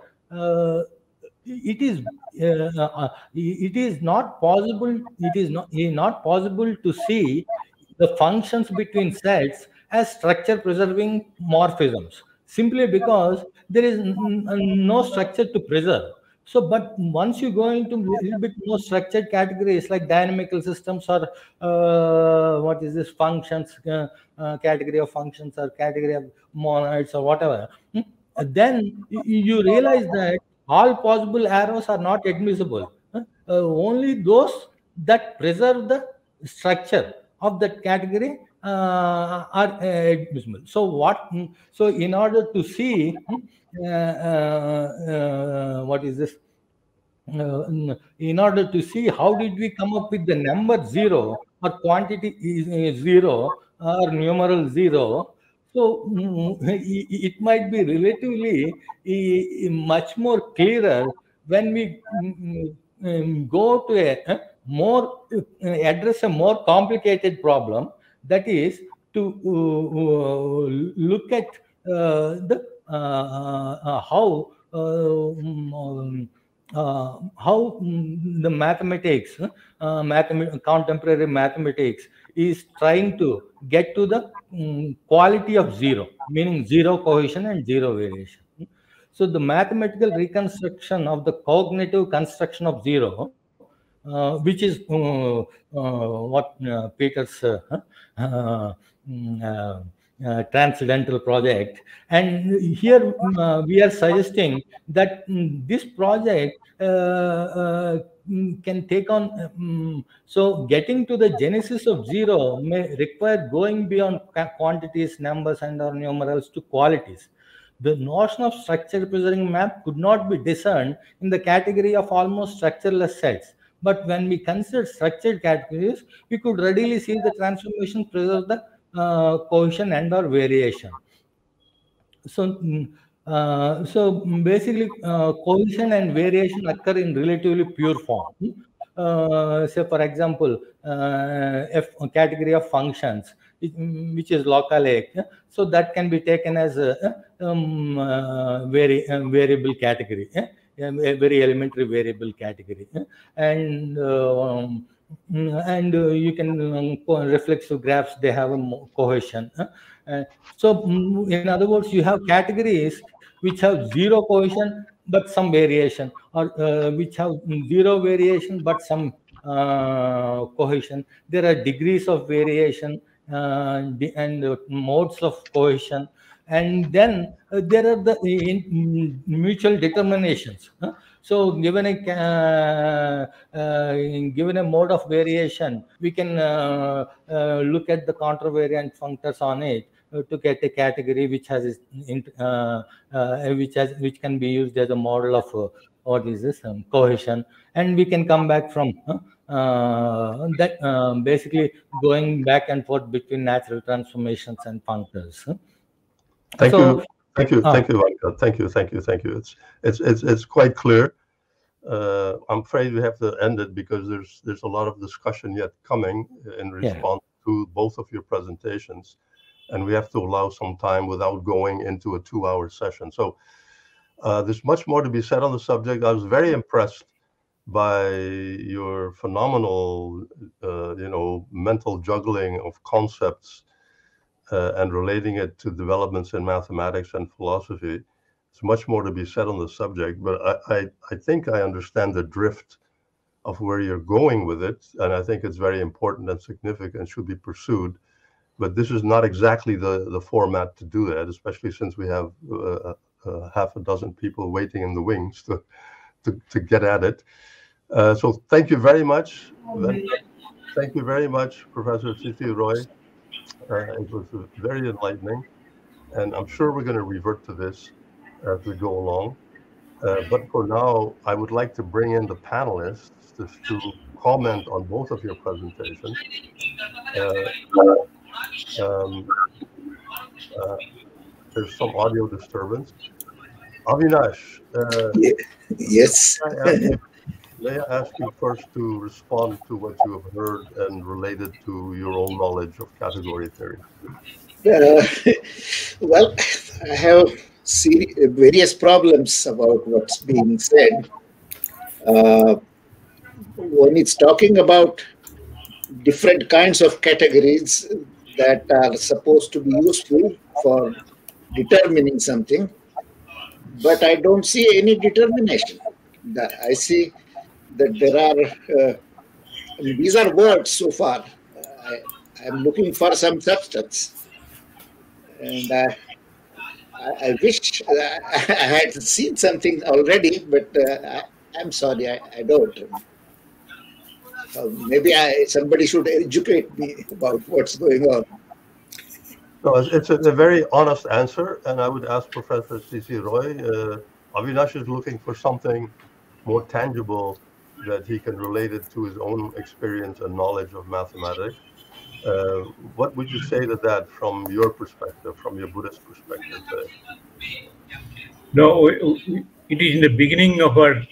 it is not possible. It is not possible to see the functions between sets as structure preserving morphisms, simply because there is no structure to preserve. So, but once you go into a little bit more structured categories like dynamical systems, or what is this, functions, category of functions, or category of monoids, or whatever, then you realize that all possible arrows are not admissible. Only those that preserve the structure of that category are admissible. So so in order to see what is this, in order to see how did we come up with the number zero, or quantity is zero, or numeral zero, so it might be relatively much more clearer when we go to a more address a more complicated problem, that is to look at the how the mathematics, contemporary mathematics is trying to get to the quality of zero, meaning zero cohesion and zero variation. So the mathematical reconstruction of the cognitive construction of zero, which is what Peter's transcendental project. And here we are suggesting that this project can take on, so getting to the genesis of zero may require going beyond quantities, numbers, and or numerals to qualities. The notion of structure preserving map could not be discerned in the category of almost structureless sets. But when we consider structured categories, we could readily see the transformation preserve the cohesion and or variation. So, so basically, cohesion and variation occur in relatively pure form. Say, for example, a category of functions. which is localic. So that can be taken as a variable category, a very elementary variable category, and you can reflexive graphs, they have a cohesion. So in other words, you have categories which have zero cohesion but some variation, or which have zero variation but some cohesion. There are degrees of variation and modes of cohesion, and then there are the mutual determinations. So given a mode of variation, we can look at the contravariant functors on it to get a category which has which can be used as a model of what is this cohesion, and we can come back from that, basically going back and forth between natural transformations and functors. Thank you, Venkat. Thank you. It's quite clear. I'm afraid we have to end it because there's a lot of discussion yet coming in response to both of your presentations, and we have to allow some time without going into a 2-hour session. So there's much more to be said on the subject. I was very impressed by your phenomenal, mental juggling of concepts and relating it to developments in mathematics and philosophy. There's much more to be said on the subject, but I think I understand the drift of where you're going with it, and I think it's very important and significant, should be pursued. But this is not exactly the format to do that, especially since we have half a dozen people waiting in the wings to get at it. So thank you very much. Thank you very much, Professor Sisir Roy. It was very enlightening, and I'm sure we're going to revert to this as we go along. But for now, I would like to bring in the panelists to comment on both of your presentations. There's some audio disturbance. Avinash. Yes. May I ask you first to respond to what you have heard and related to your own knowledge of category theory? Well, I have various problems about what's being said. When it's talking about different kinds of categories that are supposed to be useful for determining something, but I don't see any determination. I see that there are, these are words so far. I'm looking for some substance. And I wish I had seen something already, but I'm sorry, I don't. Maybe somebody should educate me about what's going on. No, it's a very honest answer, and I would ask Professor Sisir Roy. Avinash is looking for something more tangible that he can relate it to his own experience and knowledge of mathematics. What would you say to that from your perspective, from your Buddhist perspective? No, it is in the beginning of our,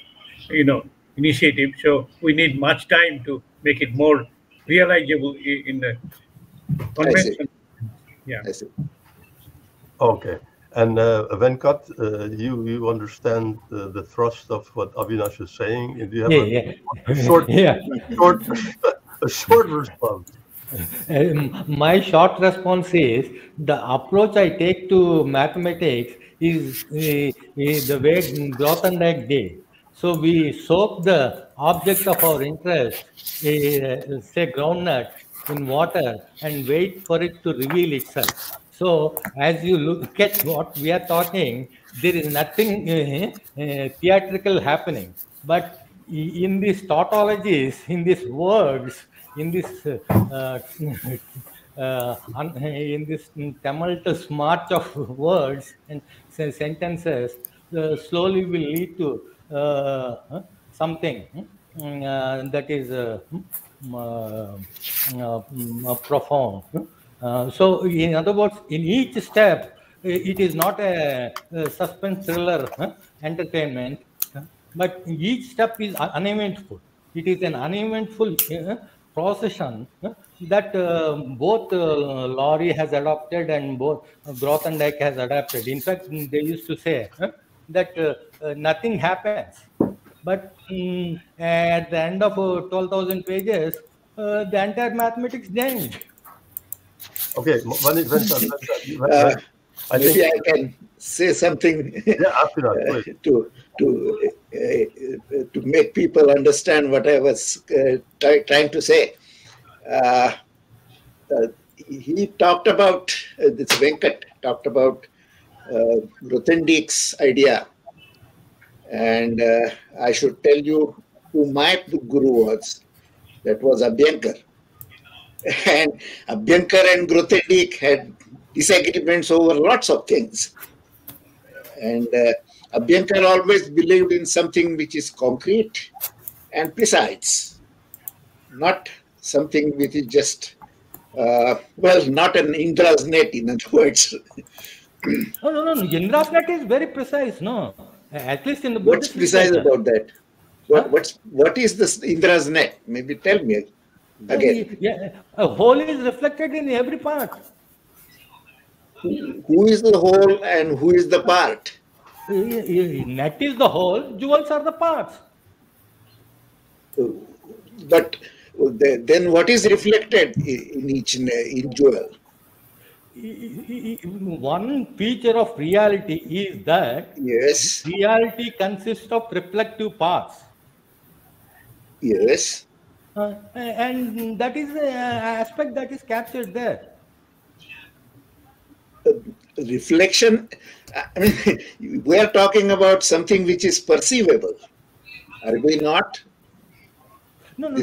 initiative, so we need much time to make it more realizable in the convention. Yeah. I see. Okay. And Venkat, you understand the thrust of what Avinash is saying? Do you have a short response? My short response is the approach I take to mathematics is the way Grothendieck did. So we soak the object of our interest, say groundnut, in water and wait for it to reveal itself. So as you look at what we are talking, there is nothing theatrical happening. But in these tautologies, in these words, in this in this tumultuous march of words and sentences, slowly will lead to something that is profound. So, in other words, in each step, it is not a suspense thriller entertainment, but each step is uneventful. It is an uneventful procession that both Laurie has adopted and both Grothendieck has adapted. In fact, they used to say that nothing happens. But at the end of 12,000 pages, the entire mathematics changed. Okay, Venkat, I maybe think I can say something after that, please. to make people understand what I was trying to say. He talked about this Venkat talked about Grothendieck's idea, and I should tell you who my guru was. That was Abhyankar. And Abhyankar and Grothendieck had disagreements over lots of things. And Abhyankar always believed in something which is concrete and precise, not something which is just, not an Indra's net, in other words. No. Indra's net is very precise, no? At least in the What's Buddhist precise literature. about that? What is this Indra's net? Maybe tell me again. A whole is reflected in every part. Who is the whole and who is the part? Net is the whole, jewels are the parts. But then what is reflected in each jewel? One feature of reality is that Yes. reality consists of reflective parts. Yes. And that is the aspect that is captured there. Reflection, I mean, we are talking about something which is perceivable. Are we not? No.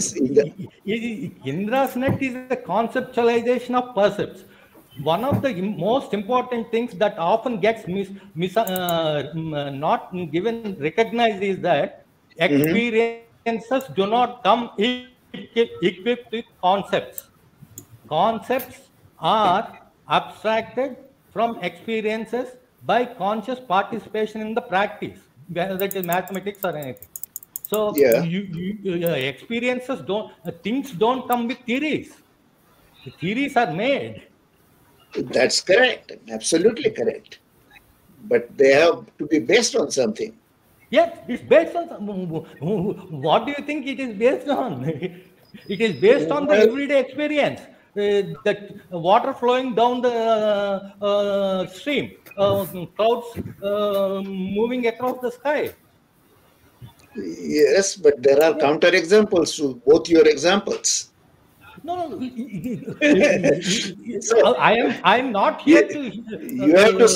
Indra's net is a conceptualization of percepts. One of the most important things that often gets not given recognized is that experiences do not come equipped with concepts. Concepts are abstracted from experiences by conscious participation in the practice, whether it is mathematics or anything. So experiences things don't come with theories. The theories are made. That's correct. Absolutely correct. But they have to be based on something. Yes, it's based on what do you think it is based on? It is based on the everyday experience. That water flowing down the stream, clouds moving across the sky. Yes, but there are counterexamples to both your examples. No. So, I am not here to. You have to.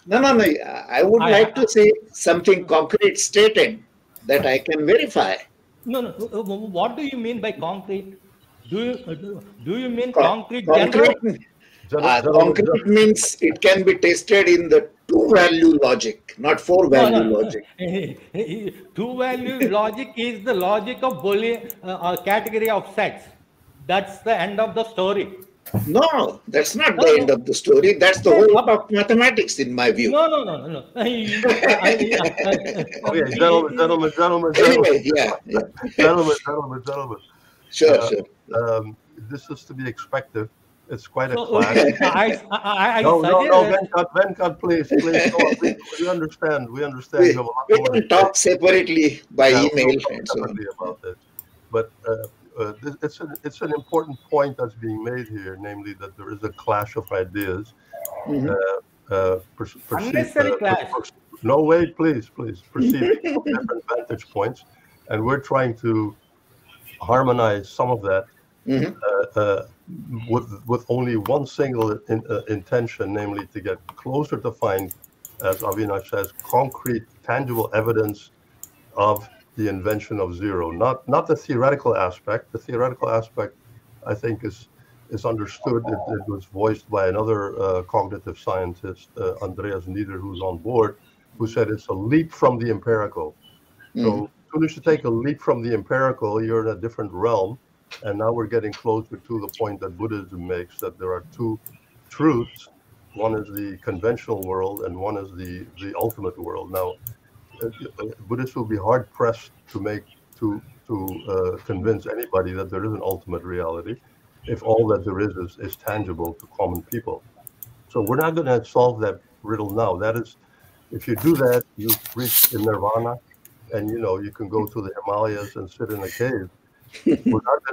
No. I would like to see something concrete stated that I can verify. No. What do you mean by concrete? Do you mean concrete? Concrete means it can be tested in the two-value logic, not four-value logic. Two-value logic is the logic of Boolean category of sets. That's the end of the story. No, that's not the end of the story. That's the whole of mathematics, in my view. No. Okay, gentlemen. Anyway, Gentlemen. Sure. This is to be expected. It's quite a So, class. No, Venkat, please. We understand. We can talk separately by email and so on. About it. But it's an important point that's being made here, namely that there is a clash of ideas. Unnecessary clash. No, wait, please. Perceiving different vantage points. And we're trying to harmonize some of that with only one single intention, namely to get closer to find, as Avinash says, concrete, tangible evidence of the invention of zero, not the theoretical aspect. The theoretical aspect, I think, is understood. It was voiced by another cognitive scientist, Andreas Nieder, who's on board, who said it's a leap from the empirical. So as soon as you take a leap from the empirical, you're in a different realm. And now we're getting closer to the point that Buddhism makes, that there are two truths. One is the conventional world and one is the ultimate world. Now, Buddhists will be hard pressed to to convince anybody that there is an ultimate reality if all that there is tangible to common people. So we're not going to solve that riddle now. That is, if you do that, you've reached the nirvana, and you can go to the Himalayas and sit in a cave.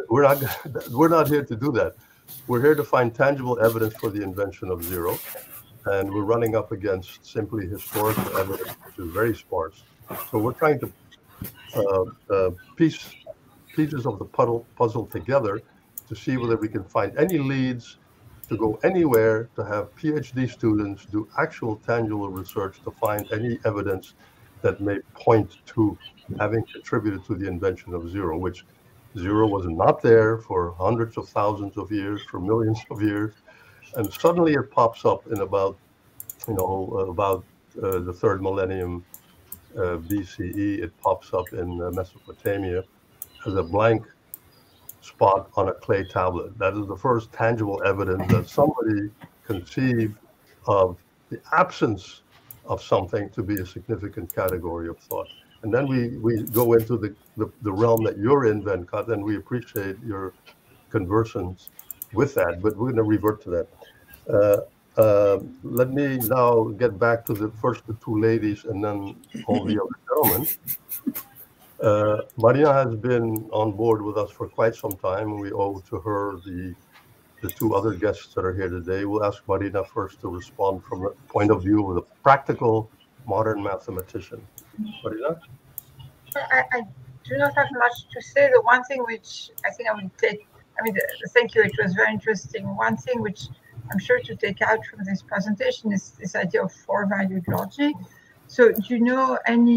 We're not here to do that. We're here to find tangible evidence for the invention of zero, and we're running up against simply historical evidence, which is very sparse. So we're trying to piece pieces of the puzzle together to see whether we can find any leads to go anywhere, to have PhD students do actual tangible research to find any evidence that may point to having contributed to the invention of zero, which zero was not there for hundreds of thousands of years, for millions of years, and suddenly it pops up in about the third millennium BCE. It pops up in Mesopotamia as a blank spot on a clay tablet. That is the first tangible evidence that somebody conceived of the absence of something to be a significant category of thought. And then we go into the realm that you're in, Venkat, and we appreciate your conversance with that, but we're going to revert to that. Let me now get back to the two ladies and then all the other gentlemen. Marina has been on board with us for quite some time, and we owe to her the two other guests that are here today. We'll ask Marina first to respond from the point of view of a practical modern mathematician. Marina? I do not have much to say. The one thing which I think I would take, thank you, it was very interesting. One thing which I'm sure to take out from this presentation is this idea of four-valued logic. So do you know an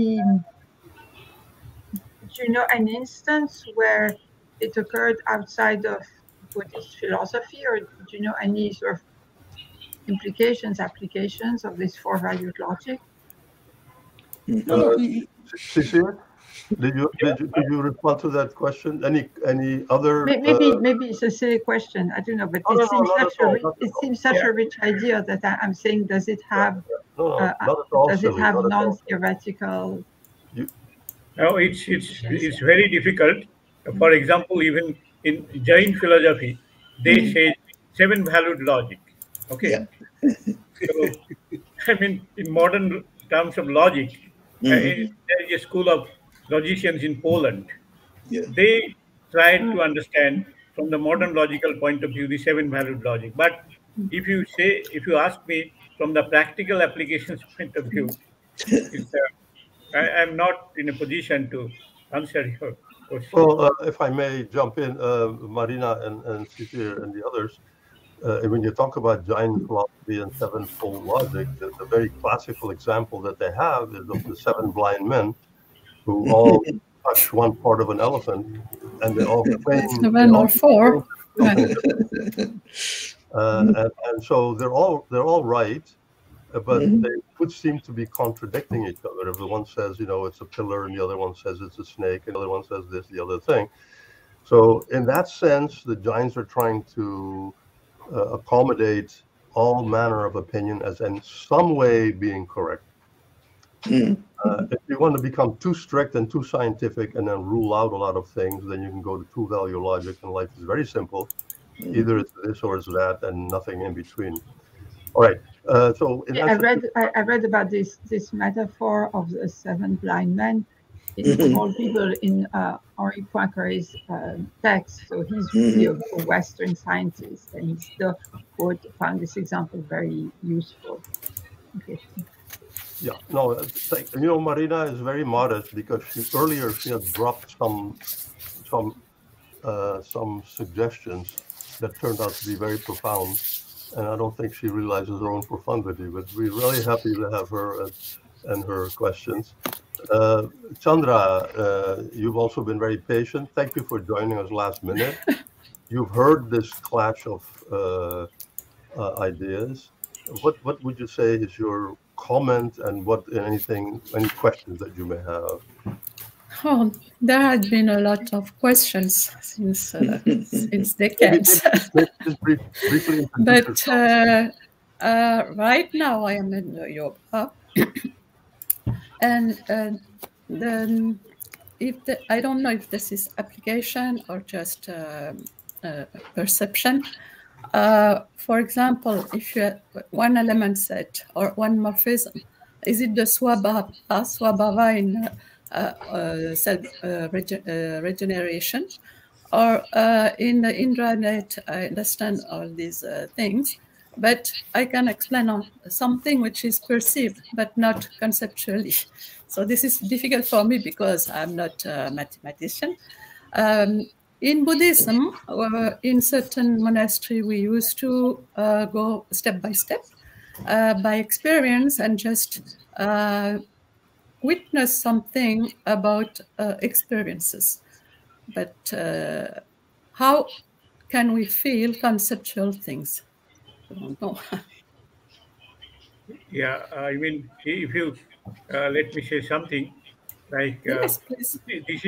instance where it occurred outside of Buddhist philosophy, or do you know any sort of applications of this four-valued logic? Sisir, did you respond to that question? Any other? Maybe it's a silly question. I don't know, but it seems such a rich idea that I'm saying, does it have non-theoretical? No, it's very difficult. For example, even in Jain philosophy, they say seven-valued logic. Okay. Yeah. So, in modern terms of logic, there is a school of logicians in Poland. Yeah. They try to understand from the modern logical point of view the seven-valued logic. But if you ask me from the practical applications point of view, I'm not in a position to answer your question. Well, if I may jump in, Marina and Sisir and the others, when you talk about Jain philosophy and sevenfold logic, the very classical example that they have is of the seven blind men who all touch one part of an elephant, and they all claim seven or four. And so they're all right, but they would seem to be contradicting each other. If the one says, it's a pillar, and the other one says it's a snake, and the other one says this, the other thing. So in that sense, the Jains are trying to accommodate all manner of opinion as in some way being correct. If you want to become too strict and too scientific and then rule out a lot of things, then you can go to two-value logic, and life is very simple. Either it's this or it's that, and nothing in between. All right. So I read about this metaphor of the seven blind men in all people in Henri Poincaré's text. So he's really a Western scientist, and he still found this example very useful. Okay. Yeah, no, Marina is very modest because earlier she had dropped some suggestions that turned out to be very profound, and I don't think she realizes her own profundity. But we're really happy to have her and her questions. Chandra, you've also been very patient. Thank you for joining us last minute. You've heard this clash of ideas. What would you say is your comment, and any questions that you may have? Oh, there had been a lot of questions since decades. But right now I am in yoga, and I don't know if this is application or just perception. For example, if you have one element set or one morphism, is it the swabhava in self regeneration, or in the intranet? I understand all these things, but I can explain on something which is perceived but not conceptually. So this is difficult for me because I'm not a mathematician. In Buddhism, in certain monastery, we used to go step by step by experience and just witness something about experiences. But how can we feel conceptual things? I don't know. Yeah, I mean, if you let me say something, like Yes, please. this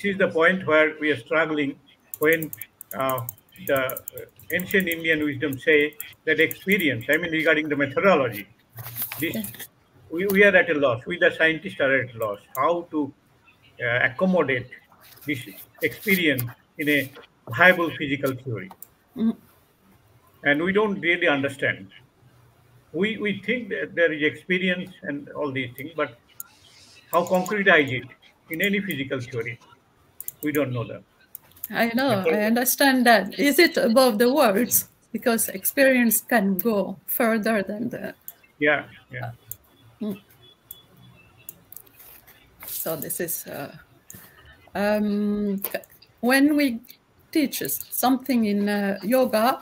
is the point where we are struggling when the ancient Indian wisdom say that experience. I mean, regarding the methodology, this Yeah. we are at a loss. We the scientists are at a loss how to accommodate this experience in a viable physical theory, and we don't really understand. We think that there is experience and all these things, but how concretize it in any physical theory? We don't know that. I know, Method- I understand that. Is it above the words? Because experience can go further than the. Yeah, yeah. So this is when we teach something in yoga,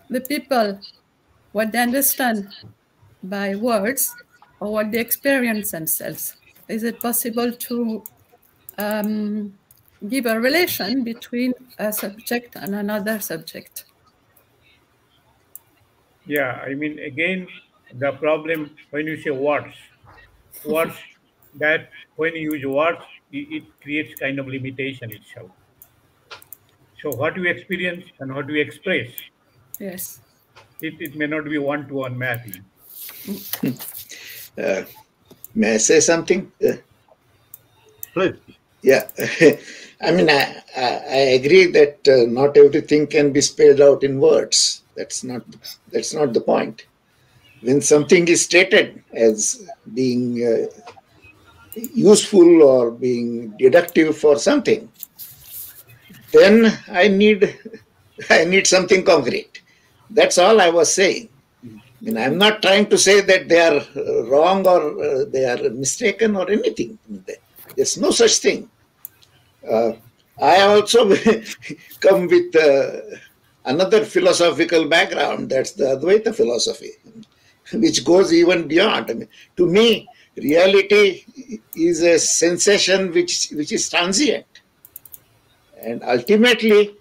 the people, what they understand by words or what they experience themselves. Is it possible to give a relation between a subject and another subject? Yeah, I mean, again, the problem when you say words that when you use words, it creates kind of limitation itself. So what you experience and what you express, Yes. it may not be one-to-one mapping. May I say something? Please. Yeah, I mean, I agree that not everything can be spelled out in words. That's not the point. When something is stated as being useful or being deductive for something, then I need something concrete. That's all I was saying. I mean, I'm not trying to say that they are wrong or they are mistaken or anything. There's no such thing. I also come with another philosophical background. That's the Advaita philosophy, which goes even beyond. I mean, to me, reality is a sensation which is transient. And ultimately,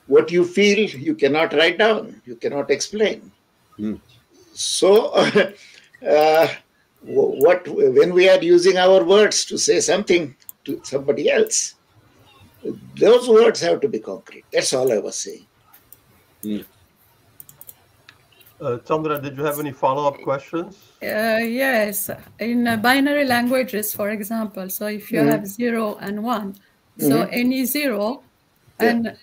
what you feel, you cannot write down, you cannot explain. So, when we are using our words to say something to somebody else, those words have to be concrete. That's all I was saying. Chandra, did you have any follow-up questions? Yes, in binary languages, for example, so if you have 0 and 1, so any 0 and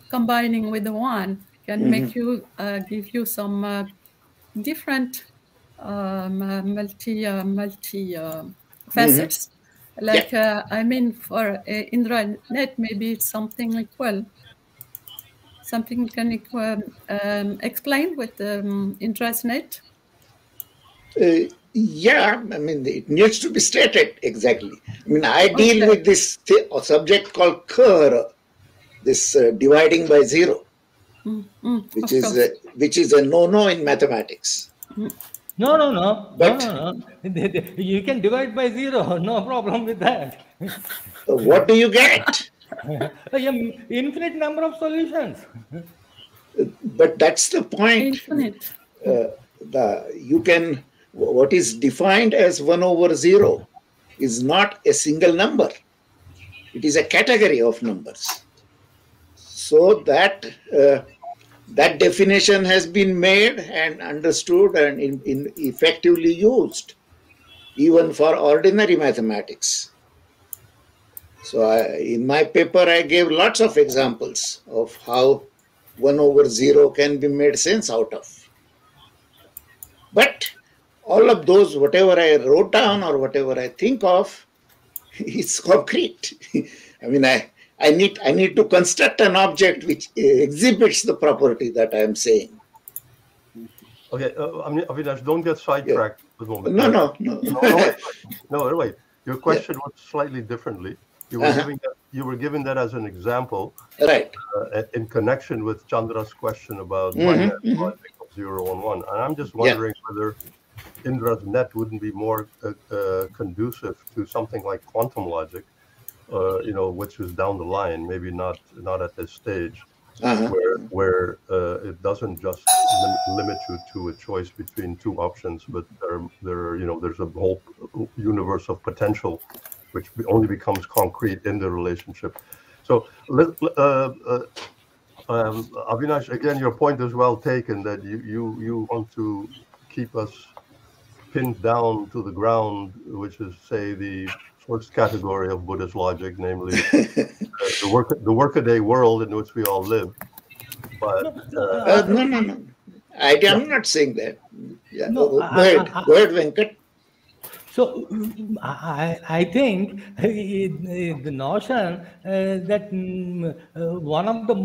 combining with the 1 can make you give you some different multi facets. Like I mean, for intranet, maybe it's something like something can explain with intranet. Yeah, I mean, it needs to be stated exactly. I mean, I deal with this subject called Kerr, this dividing by 0, which is a no-no in mathematics. No. But You can divide by 0. No problem with that. what do you get? Infinite number of solutions. But that's the point. Infinite. What is defined as 1 over 0 is not a single number. It is a category of numbers. So that definition has been made and understood and effectively used, even for ordinary mathematics. So in my paper, I gave lots of examples of how 1/0 can be made sense out of. But all of those, whatever I wrote down or whatever I think of, it's concrete. I mean, I need to construct an object which exhibits the property that I am saying. Okay, Avinash, don't get sidetracked at the moment. No. Wait. Your question was slightly differently. You were given that as an example, right? In connection with Chandra's question about binary logic of 0 and 1, and I'm just wondering whether Indra's net wouldn't be more conducive to something like quantum logic, which is down the line, maybe not at this stage, where it doesn't just limit you to a choice between two options, but there's a whole universe of potential which only becomes concrete in the relationship. So Avinash, again, your point is well taken, that you want to keep us pinned down to the ground, which is, say, the first category of Buddhist logic, namely the workaday world in which we all live. But no. I'm not saying that. Go ahead, Venkat. So I think the notion that one of the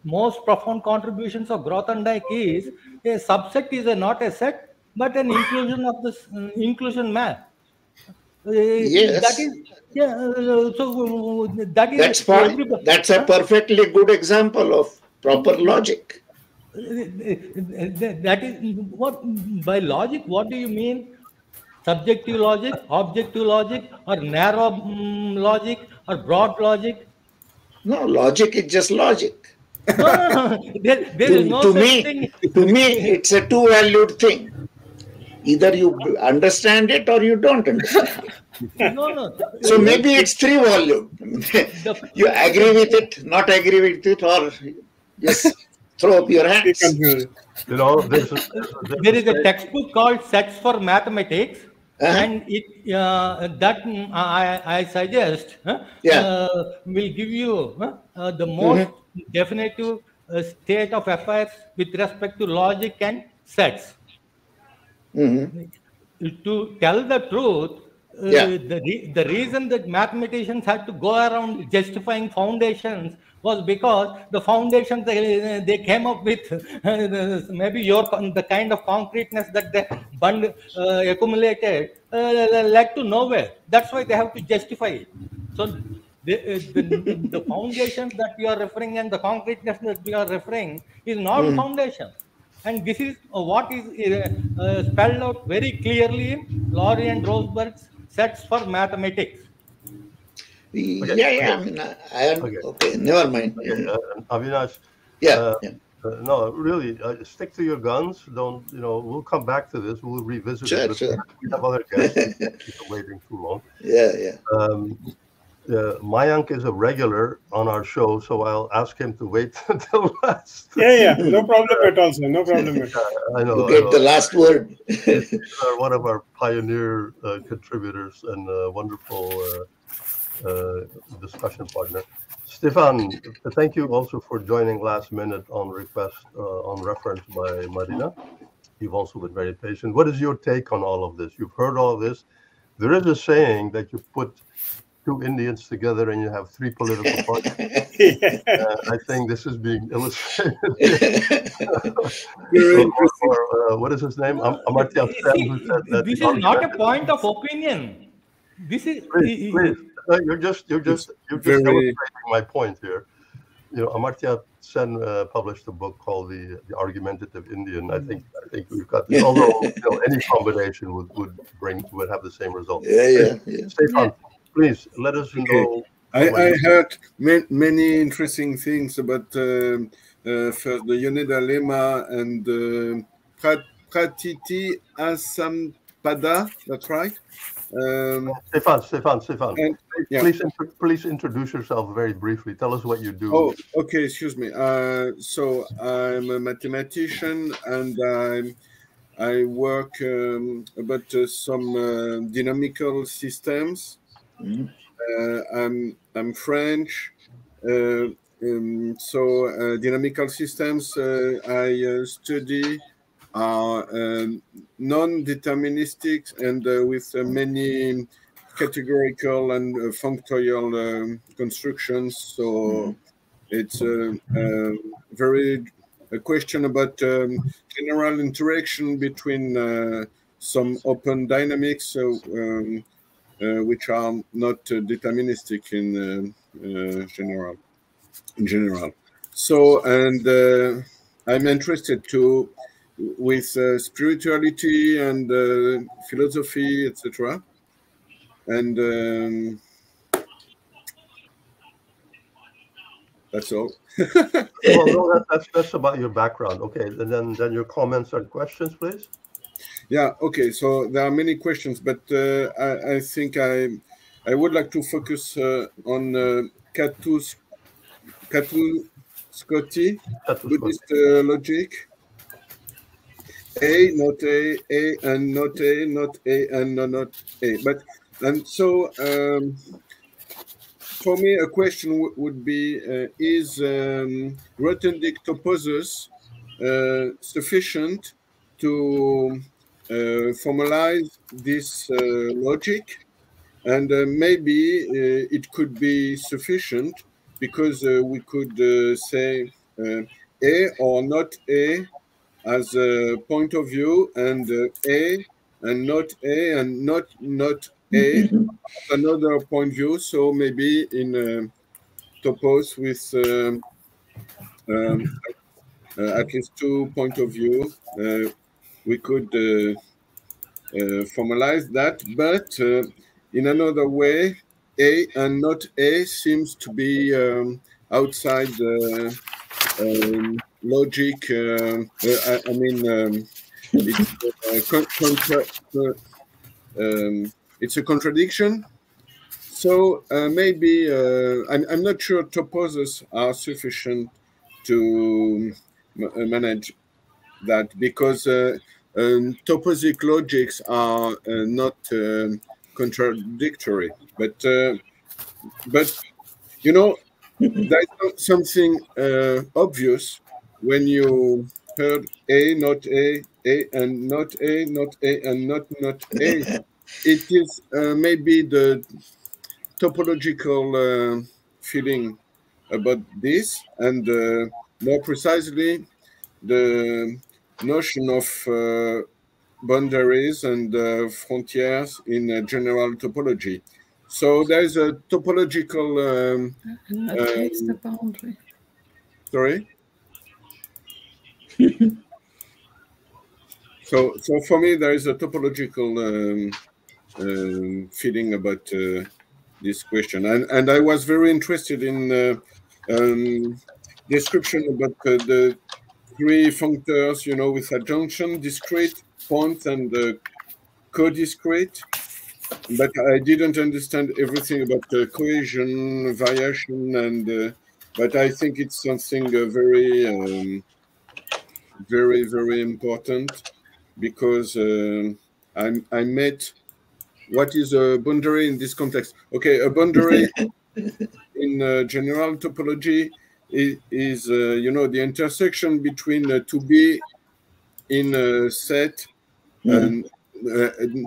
most profound contributions of Grothendieck is a subset is not a set, but an inclusion of this inclusion map. Yes. That is, so that's a perfectly good example of proper logic. That is what, by logic, what do you mean? Subjective logic, objective logic, or narrow logic, or broad logic? No, logic is just logic. No. There is no such thing. To me, it's a two-valued thing. Either you understand it or you don't understand it. No. So maybe it's three-valued. You agree with it, not agree with it, or just throw up your hands. There is a textbook called Sets for Mathematics, and that I suggest will give you the most definitive state of affairs with respect to logic and sets. To tell the truth, the reason that mathematicians had to go around justifying foundations was because the foundations they came up with maybe the kind of concreteness that they accumulated led to nowhere. That's why they have to justify it. So the foundations that we are referring and the concreteness that we are referring is not foundation. And this is what is spelled out very clearly in Laurie and Roseberg's Sets for Mathematics. Okay, never mind. Avinash, no, really, stick to your guns. Don't, we'll come back to this. We'll revisit it. Sure. We have other guests. People waiting too long. Mayank is a regular on our show, so I'll ask him to wait until last. No problem at all, sir. No problem at all. I know. You get the last word. One of our pioneer contributors and a wonderful discussion partner. Stefan, thank you also for joining last minute on request, on reference by Marina. You've also been very patient. What is your take on all of this? You've heard all of this. There is a saying that you put two Indians together and you have three political parties. I think this is being illustrated. What is his name? Amartya Sen, who said that. This is not a point of opinion. This is please. You're just illustrating my point here. Amartya Sen published a book called The Argumentative Indian. I think we've got this. Although any combination would have the same result. Stefan, please let us know. I heard many interesting things about first the Yoneda Lema and Pratiti Asampada. That's right. Stefan. Please introduce yourself very briefly. Tell us what you do. Oh, okay. Excuse me. So I'm a mathematician, and I work about some dynamical systems. I'm French. So dynamical systems I study are non-deterministic and with many categorical and functorial constructions. So it's a question about general interaction between some open dynamics, which are not deterministic in general. So, and I'm interested with spirituality and philosophy, etc. And that's all. Well, no, that's about your background. Okay, and then your comments and questions, please. Yeah. Okay. So there are many questions, but I think I would like to focus on Catu Scotti, Buddhist logic. A, not A, and not A, not A, and not A. But and so for me, a question would be: is Grothendieck toposes sufficient to formalize this logic? And maybe it could be sufficient because we could say A or not A as a point of view, and A and not A and not A another point of view. So maybe in topos with at least 2 points of view, we could formalize that. But in another way, A and not A seems to be outside the logic. I mean, it's a contradiction. So maybe I'm not sure toposes are sufficient to manage that, because toposic logics are not contradictory. But you know, there's something obvious when you heard A, not A, and not A, not A, and not A. It is maybe the topological feeling about this, and more precisely, the notion of boundaries and frontiers in general topology. So there's a topological. It's the boundary. Sorry. So for me, there is a topological feeling about this question, and I was very interested in description about the 3 functors, you know, with adjunction, discrete, point, and co-discrete. But I didn't understand everything about cohesion, variation, and but I think it's something very, very important, because I met what is a boundary in this context. Okay, a boundary in general topology is you know, the intersection between to be in a set and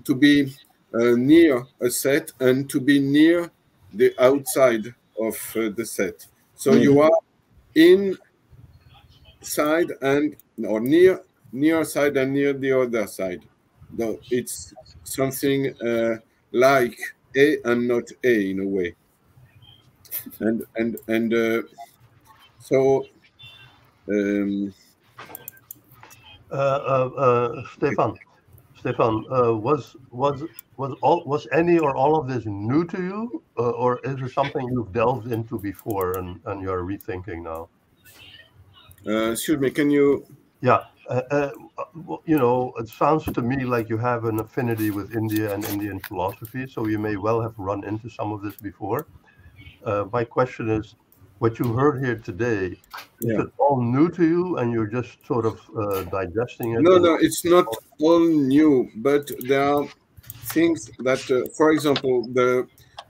to be near a set and to be near the outside of the set. So you are inside and or near side and near the other side. No, it's something like A and not A in a way. And so Stefan, was any or all of this new to you, or is it something you've delved into before and you're rethinking now? Excuse me, can you? Yeah, you know, it sounds to me like you have an affinity with India and Indian philosophy, so you may well have run into some of this before. My question is, what you heard here today, is it all new to you and you're just sort of digesting it? No, it's not all new, but there are things that, for example,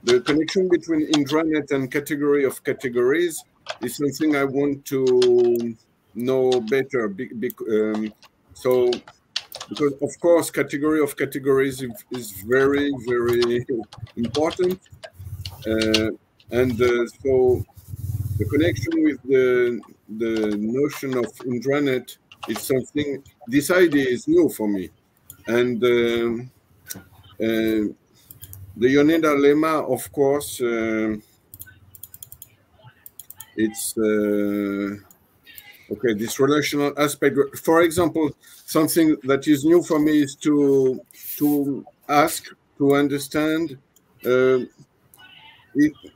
the connection between intranet and category of categories is something I want to know better. So, because of course, category of categories is very, very important. So the connection with the notion of intranet is something, this idea is new for me. And the Yoneda lemma, of course, it's okay, this relational aspect. For example, something that is new for me is to ask, to understand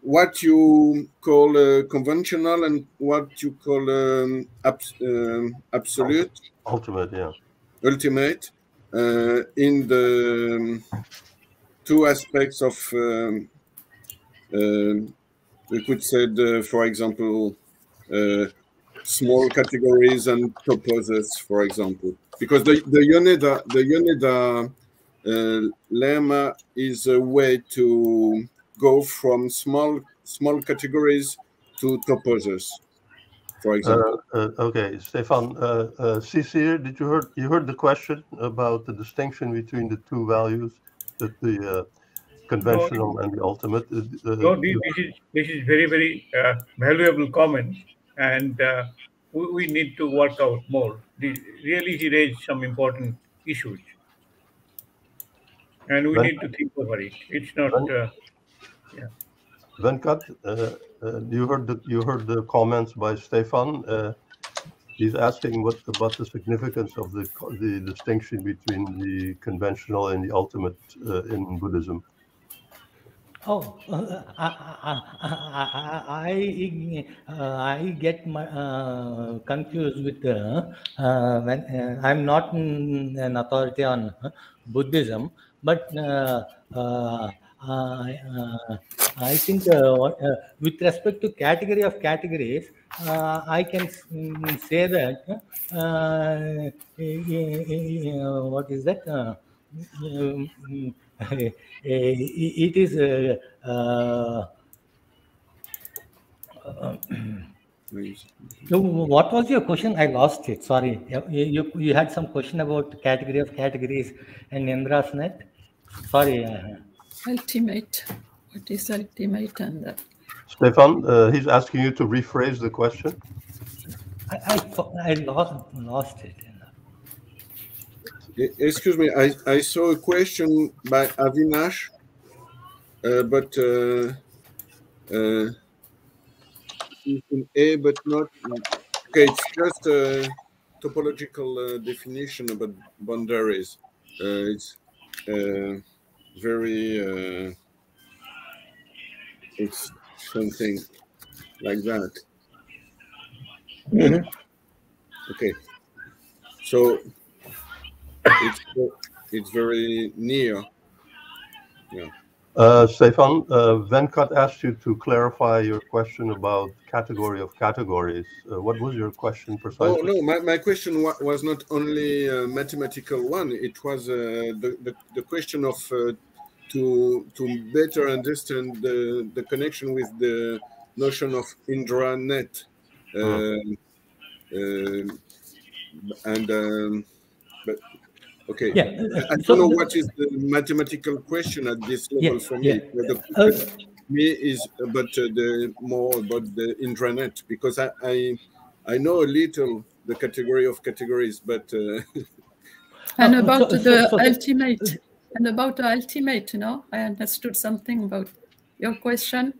what you call conventional and what you call absolute, ultimate, yeah, ultimate, in the two aspects of we could say, for example, small categories and toposes, for example, because the Yoneda lemma is a way to go from small categories to toposes, for example. Okay, Stefan, Sisir, did you heard the question about the distinction between the two values, the conventional and the ultimate? No, this is very, very valuable comment, and we need to work out more. Really, he raised some important issues, and we need to think over it. It's not, yeah. Venkat, you heard the comments by Stefan. He's asking what about the significance of the distinction between the conventional and the ultimate in Buddhism. Oh, I get confused with when I'm not an authority on Buddhism, but I think with respect to category of categories, I can say that what is that? It is what was your question? I lost it. Sorry. You had some question about category of categories and Indra's net. Sorry. Ultimate. What is ultimate and that? Stefan, he's asking you to rephrase the question. I lost it. Excuse me, I saw a question by Avinash, but in A, but not. Okay, it's just a topological definition about boundaries. It's very. It's something like that. Mm-hmm. Okay, so it's very near. Yeah. Stefan, Venkat asked you to clarify your question about category of categories. What was your question precisely? Oh no, my question was not only a mathematical one. It was the question of to better understand the connection with the notion of intranet, but okay. Yeah. I don't know what is the mathematical question at this level for me. The question for me is about more about the intranet, because I know a little the category of categories, but and about the ultimate. And about the ultimate, I understood something about your question.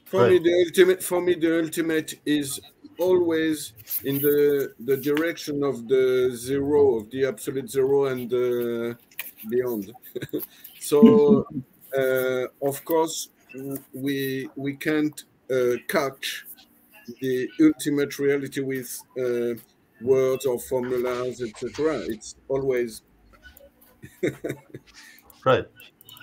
For me, the ultimate is always in the direction of the zero, of the absolute zero, and beyond. So, of course, we can't catch the ultimate reality with words or formulas, etc. It's always right.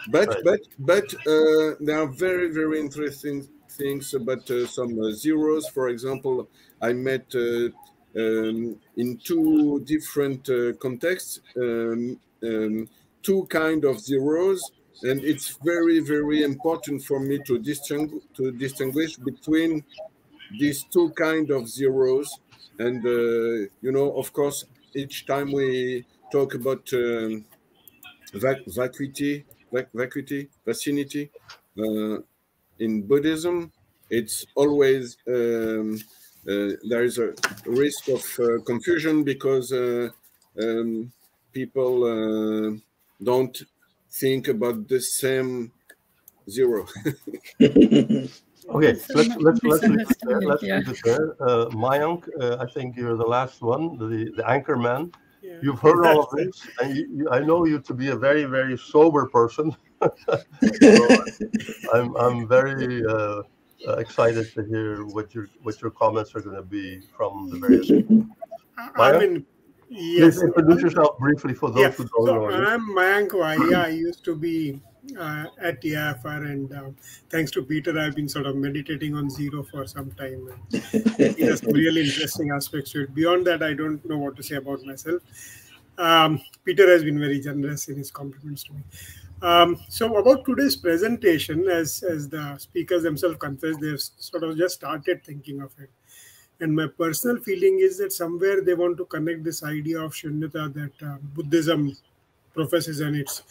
But there are very, very interesting things about some zeros. For example, I met in two different contexts two kind of zeros. And it's very, very important for me to distinguish between these two kind of zeros. And, you know, of course, each time we talk about vacuity, vicinity, in Buddhism, it's always there is a risk of confusion because people don't think about the same zero. Okay, let's leave it there. Let's leave it there. Mayank, I think you're the last one, the anchor man. Yeah. You've heard all of this, and I know you to be a very, very sober person. So I'm very excited to hear what your comments are going to be from the various. I mean, yes. Please introduce yourself briefly for those who don't know you. I'm Mayank Vaya. I used to be at TIFR, and thanks to Peter, I've been sort of meditating on zero for some time. And it has some really interesting aspects to it. Beyond that, I don't know what to say about myself. Peter has been very generous in his compliments to me. So about today's presentation, as the speakers themselves confessed, they've sort of just started thinking of it. And my personal feeling is that somewhere they want to connect this idea of shunyata that Buddhism professes and its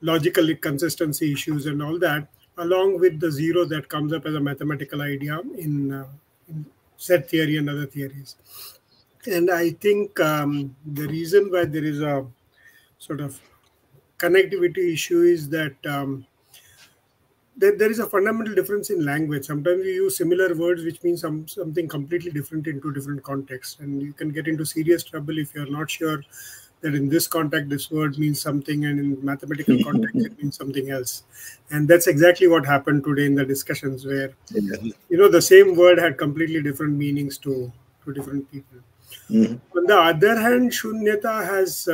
logical consistency issues and all that, along with the zero that comes up as a mathematical idea in set theory and other theories. And I think the reason why there is a sort of connectivity issue is that there is a fundamental difference in language. Sometimes you use similar words which mean something completely different in two different contexts, and you can get into serious trouble if you're not sure that in this context this word means something and in mathematical context it means something else. And that's exactly what happened today in the discussions, where you know the same word had completely different meanings to different people. On the other hand, shunyata has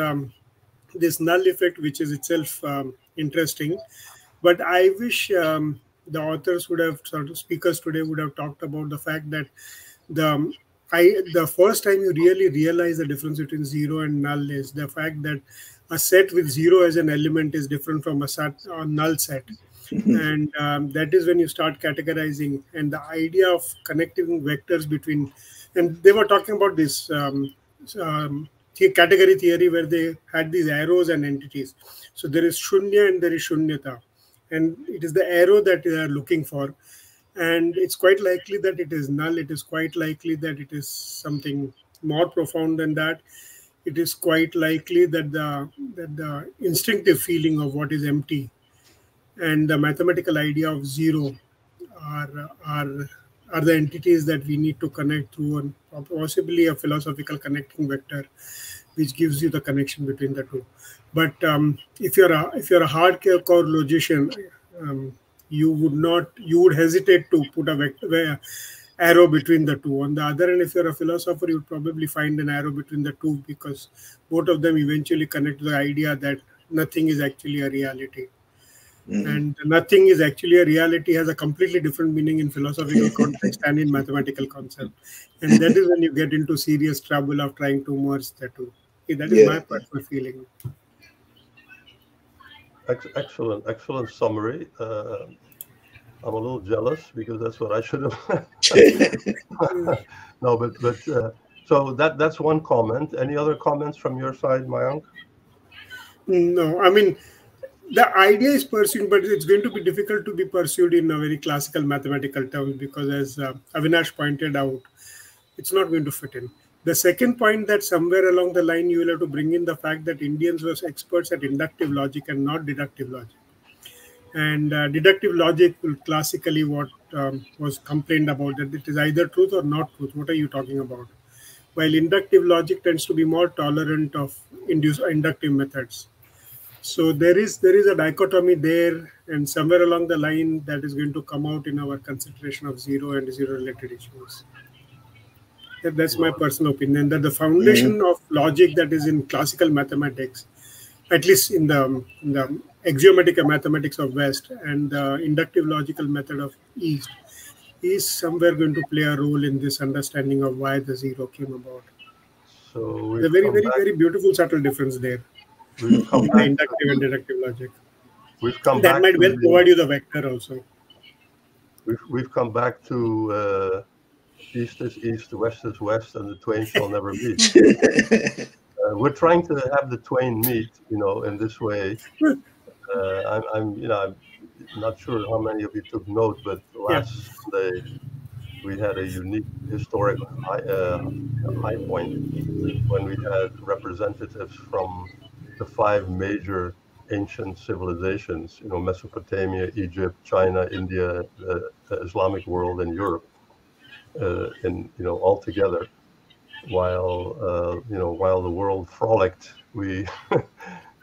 this null effect, which is itself interesting. But I wish the authors would have, sort of speakers today would have talked about the fact that the first time you really realize the difference between zero and null is the fact that a set with zero as an element is different from a null set. And that is when you start categorizing. And the idea of connecting vectors between, and they were talking about this category theory where they had these arrows and entities. So there is shunya and there is shunyata. And it is the arrow that they are looking for. And it's quite likely that it is null. It is quite likely that it is something more profound than that. It is quite likely that the instinctive feeling of what is empty and the mathematical idea of zero are the entities that we need to connect through, and possibly a philosophical connecting vector, which gives you the connection between the two. But if you're a hardcore logician, you would hesitate to put a vector arrow between the two. On the other hand, if you're a philosopher, you would probably find an arrow between the two, because both of them eventually connect to the idea that nothing is actually a reality. And nothing is actually a reality has a completely different meaning in philosophical context and in mathematical concept. And that is when you get into serious trouble of trying to merge the two. That is my personal feeling. Excellent summary. I'm a little jealous because that's what I should have. No, but so that's one comment. Any other comments from your side, Mayank? No, I mean, the idea is pursued, but it's going to be difficult to be pursued in a very classical mathematical terms, because as Avinash pointed out, it's not going to fit in. The second point, that somewhere along the line you will have to bring in the fact that Indians were experts at inductive logic and not deductive logic. And deductive logic will classically what was complained about, that it is either truth or not truth. What are you talking about? While inductive logic tends to be more tolerant of inductive methods. So there is a dichotomy there, and somewhere along the line that is going to come out in our consideration of zero and zero-related issues. That's my personal opinion, that the foundation of logic that is in classical mathematics, at least in the axiomatic mathematics of West and the inductive logical method of East, is somewhere going to play a role in this understanding of why the zero came about. So the very beautiful subtle difference there. We'll come back inductive and deductive logic. we've come that back might to well provide you the vector also. We've come back to east is east, west is west, and the twain shall never meet. We're trying to have the twain meet, in this way. I'm not sure how many of you took note, but last Sunday we had a unique historic high point when we had representatives from the 5 major ancient civilizations, Mesopotamia, Egypt, China, India, the Islamic world, and Europe, all together. While the world frolicked, we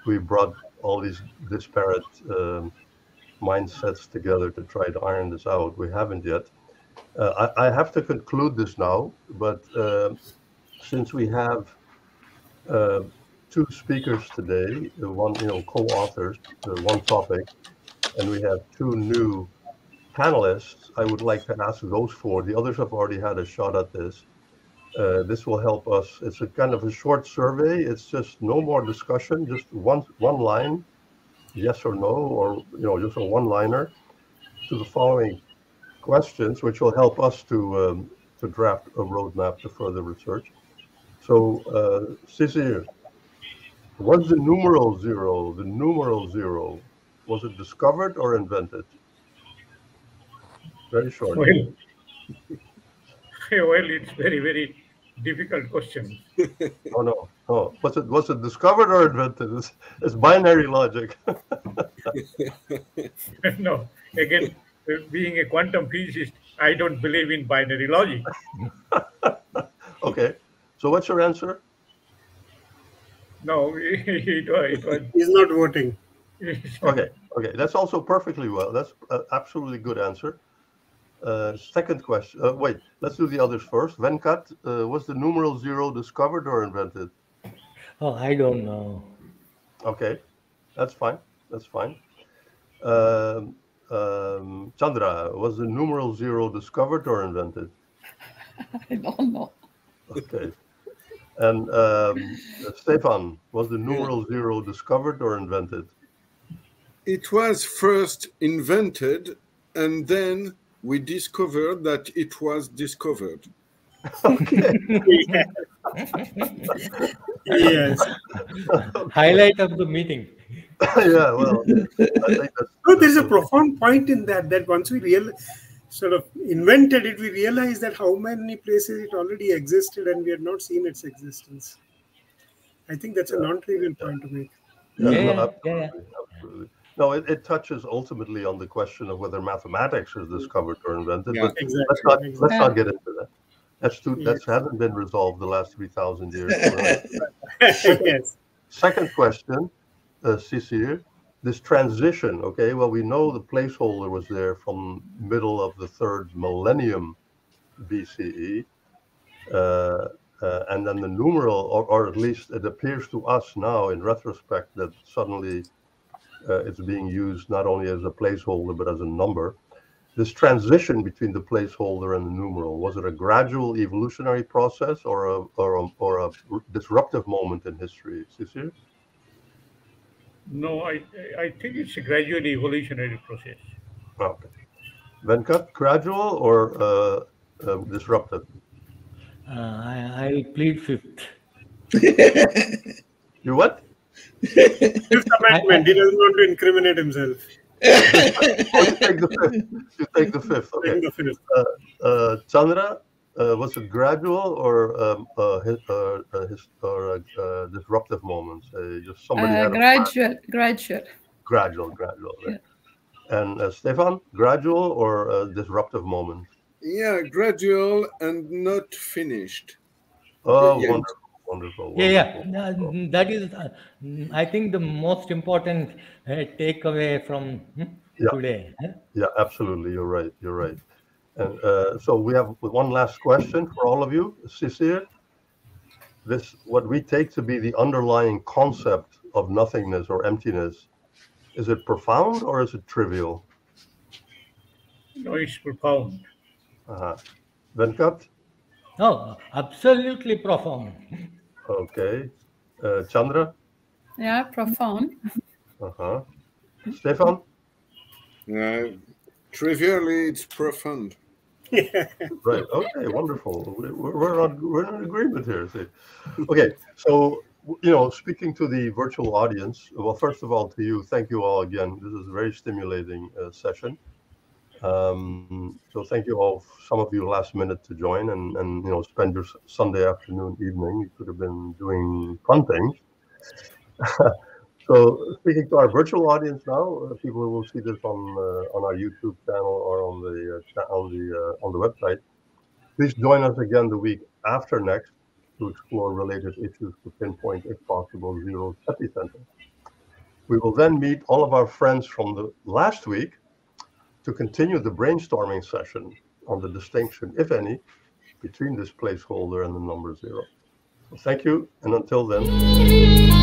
we brought all these disparate mindsets together to try to iron this out. We haven't yet. I have to conclude this now, but since we have 2 speakers today, one co-authors, one topic, and we have 2 new panelists, I would like to ask those 4. The others have already had a shot at this. This will help us. It's a kind of a short survey. It's just no more discussion, just one line, yes or no, or just a one-liner to the following questions, which will help us to draft a roadmap to further research. So, Sisir, was the numeral 0, was it discovered or invented? Very short. Well, it's very, very difficult question. Oh no. Was it discovered or invented? It's binary logic. No, again, being a quantum physicist, I don't believe in binary logic. Okay. So what's your answer? No, it was. He's not voting. Okay. That's also perfectly well. That's an absolutely good answer. Second question. Wait, let's do the others first. Venkat, was the numeral 0 discovered or invented? Oh, I don't know. Okay, that's fine. Chandra, was the numeral 0 discovered or invented? I don't know. Okay. And Stefan, was the numeral 0 discovered or invented? It was first invented, and then we discovered that it was discovered. Okay. Yes. Highlight of the meeting. Yeah, well, I think that's... No, there's a profound point in that once we sort of invented it, we realized that how many places it already existed and we had not seen its existence. I think that's a non-trivial point to make. Yeah. Absolutely. No, it touches ultimately on the question of whether mathematics is discovered or invented, but exactly. let's not get into that. That hasn't been resolved the last 3,000 years. Yes. Second question, Sisir, this transition, okay, well, we know the placeholder was there from middle of the 3rd millennium BCE, and then the numeral, or at least it appears to us now in retrospect that suddenly it's being used not only as a placeholder but as a number. This transition between the placeholder and the numeral, was it a gradual evolutionary process or a disruptive moment in history, Sisir? No, I think it's a gradual evolutionary process. Okay. Venkat, gradual or disruptive? I'll plead 5th. You what? 5th amendment. He doesn't want to incriminate himself. You take the 5th. Okay. Take the 5th. Chandra, was it gradual or disruptive moments? Just somebody had Gradual. Right? Yeah. And Stefan, gradual or disruptive moments? Yeah, gradual and not finished. Oh, Yeah. wonderful. Yeah. That is, I think, the most important takeaway from today. Yeah, absolutely. You're right. And so we have one last question for all of you. Sisir, what we take to be the underlying concept of nothingness or emptiness, is it profound or is it trivial? No, it's profound. Venkat? No, absolutely profound. Okay. Chandra? Yeah, profound. Stefan? Trivially, it's profound. Right. Okay. Wonderful. We're in agreement here. See. Okay. So speaking to the virtual audience. Well, first of all, to you, thank you all again. This is a very stimulating session. So thank you all. Some of you last minute to join and spend your Sunday afternoon, evening. You could have been doing fun things. So speaking to our virtual audience now, people who will see this on our YouTube channel or on the website, please join us again the week after next to explore related issues to pinpoint, if possible, Zero's epicenter. We will then meet all of our friends from the last week to continue the brainstorming session on the distinction, if any, between this placeholder and the number 0. So thank you, and until then.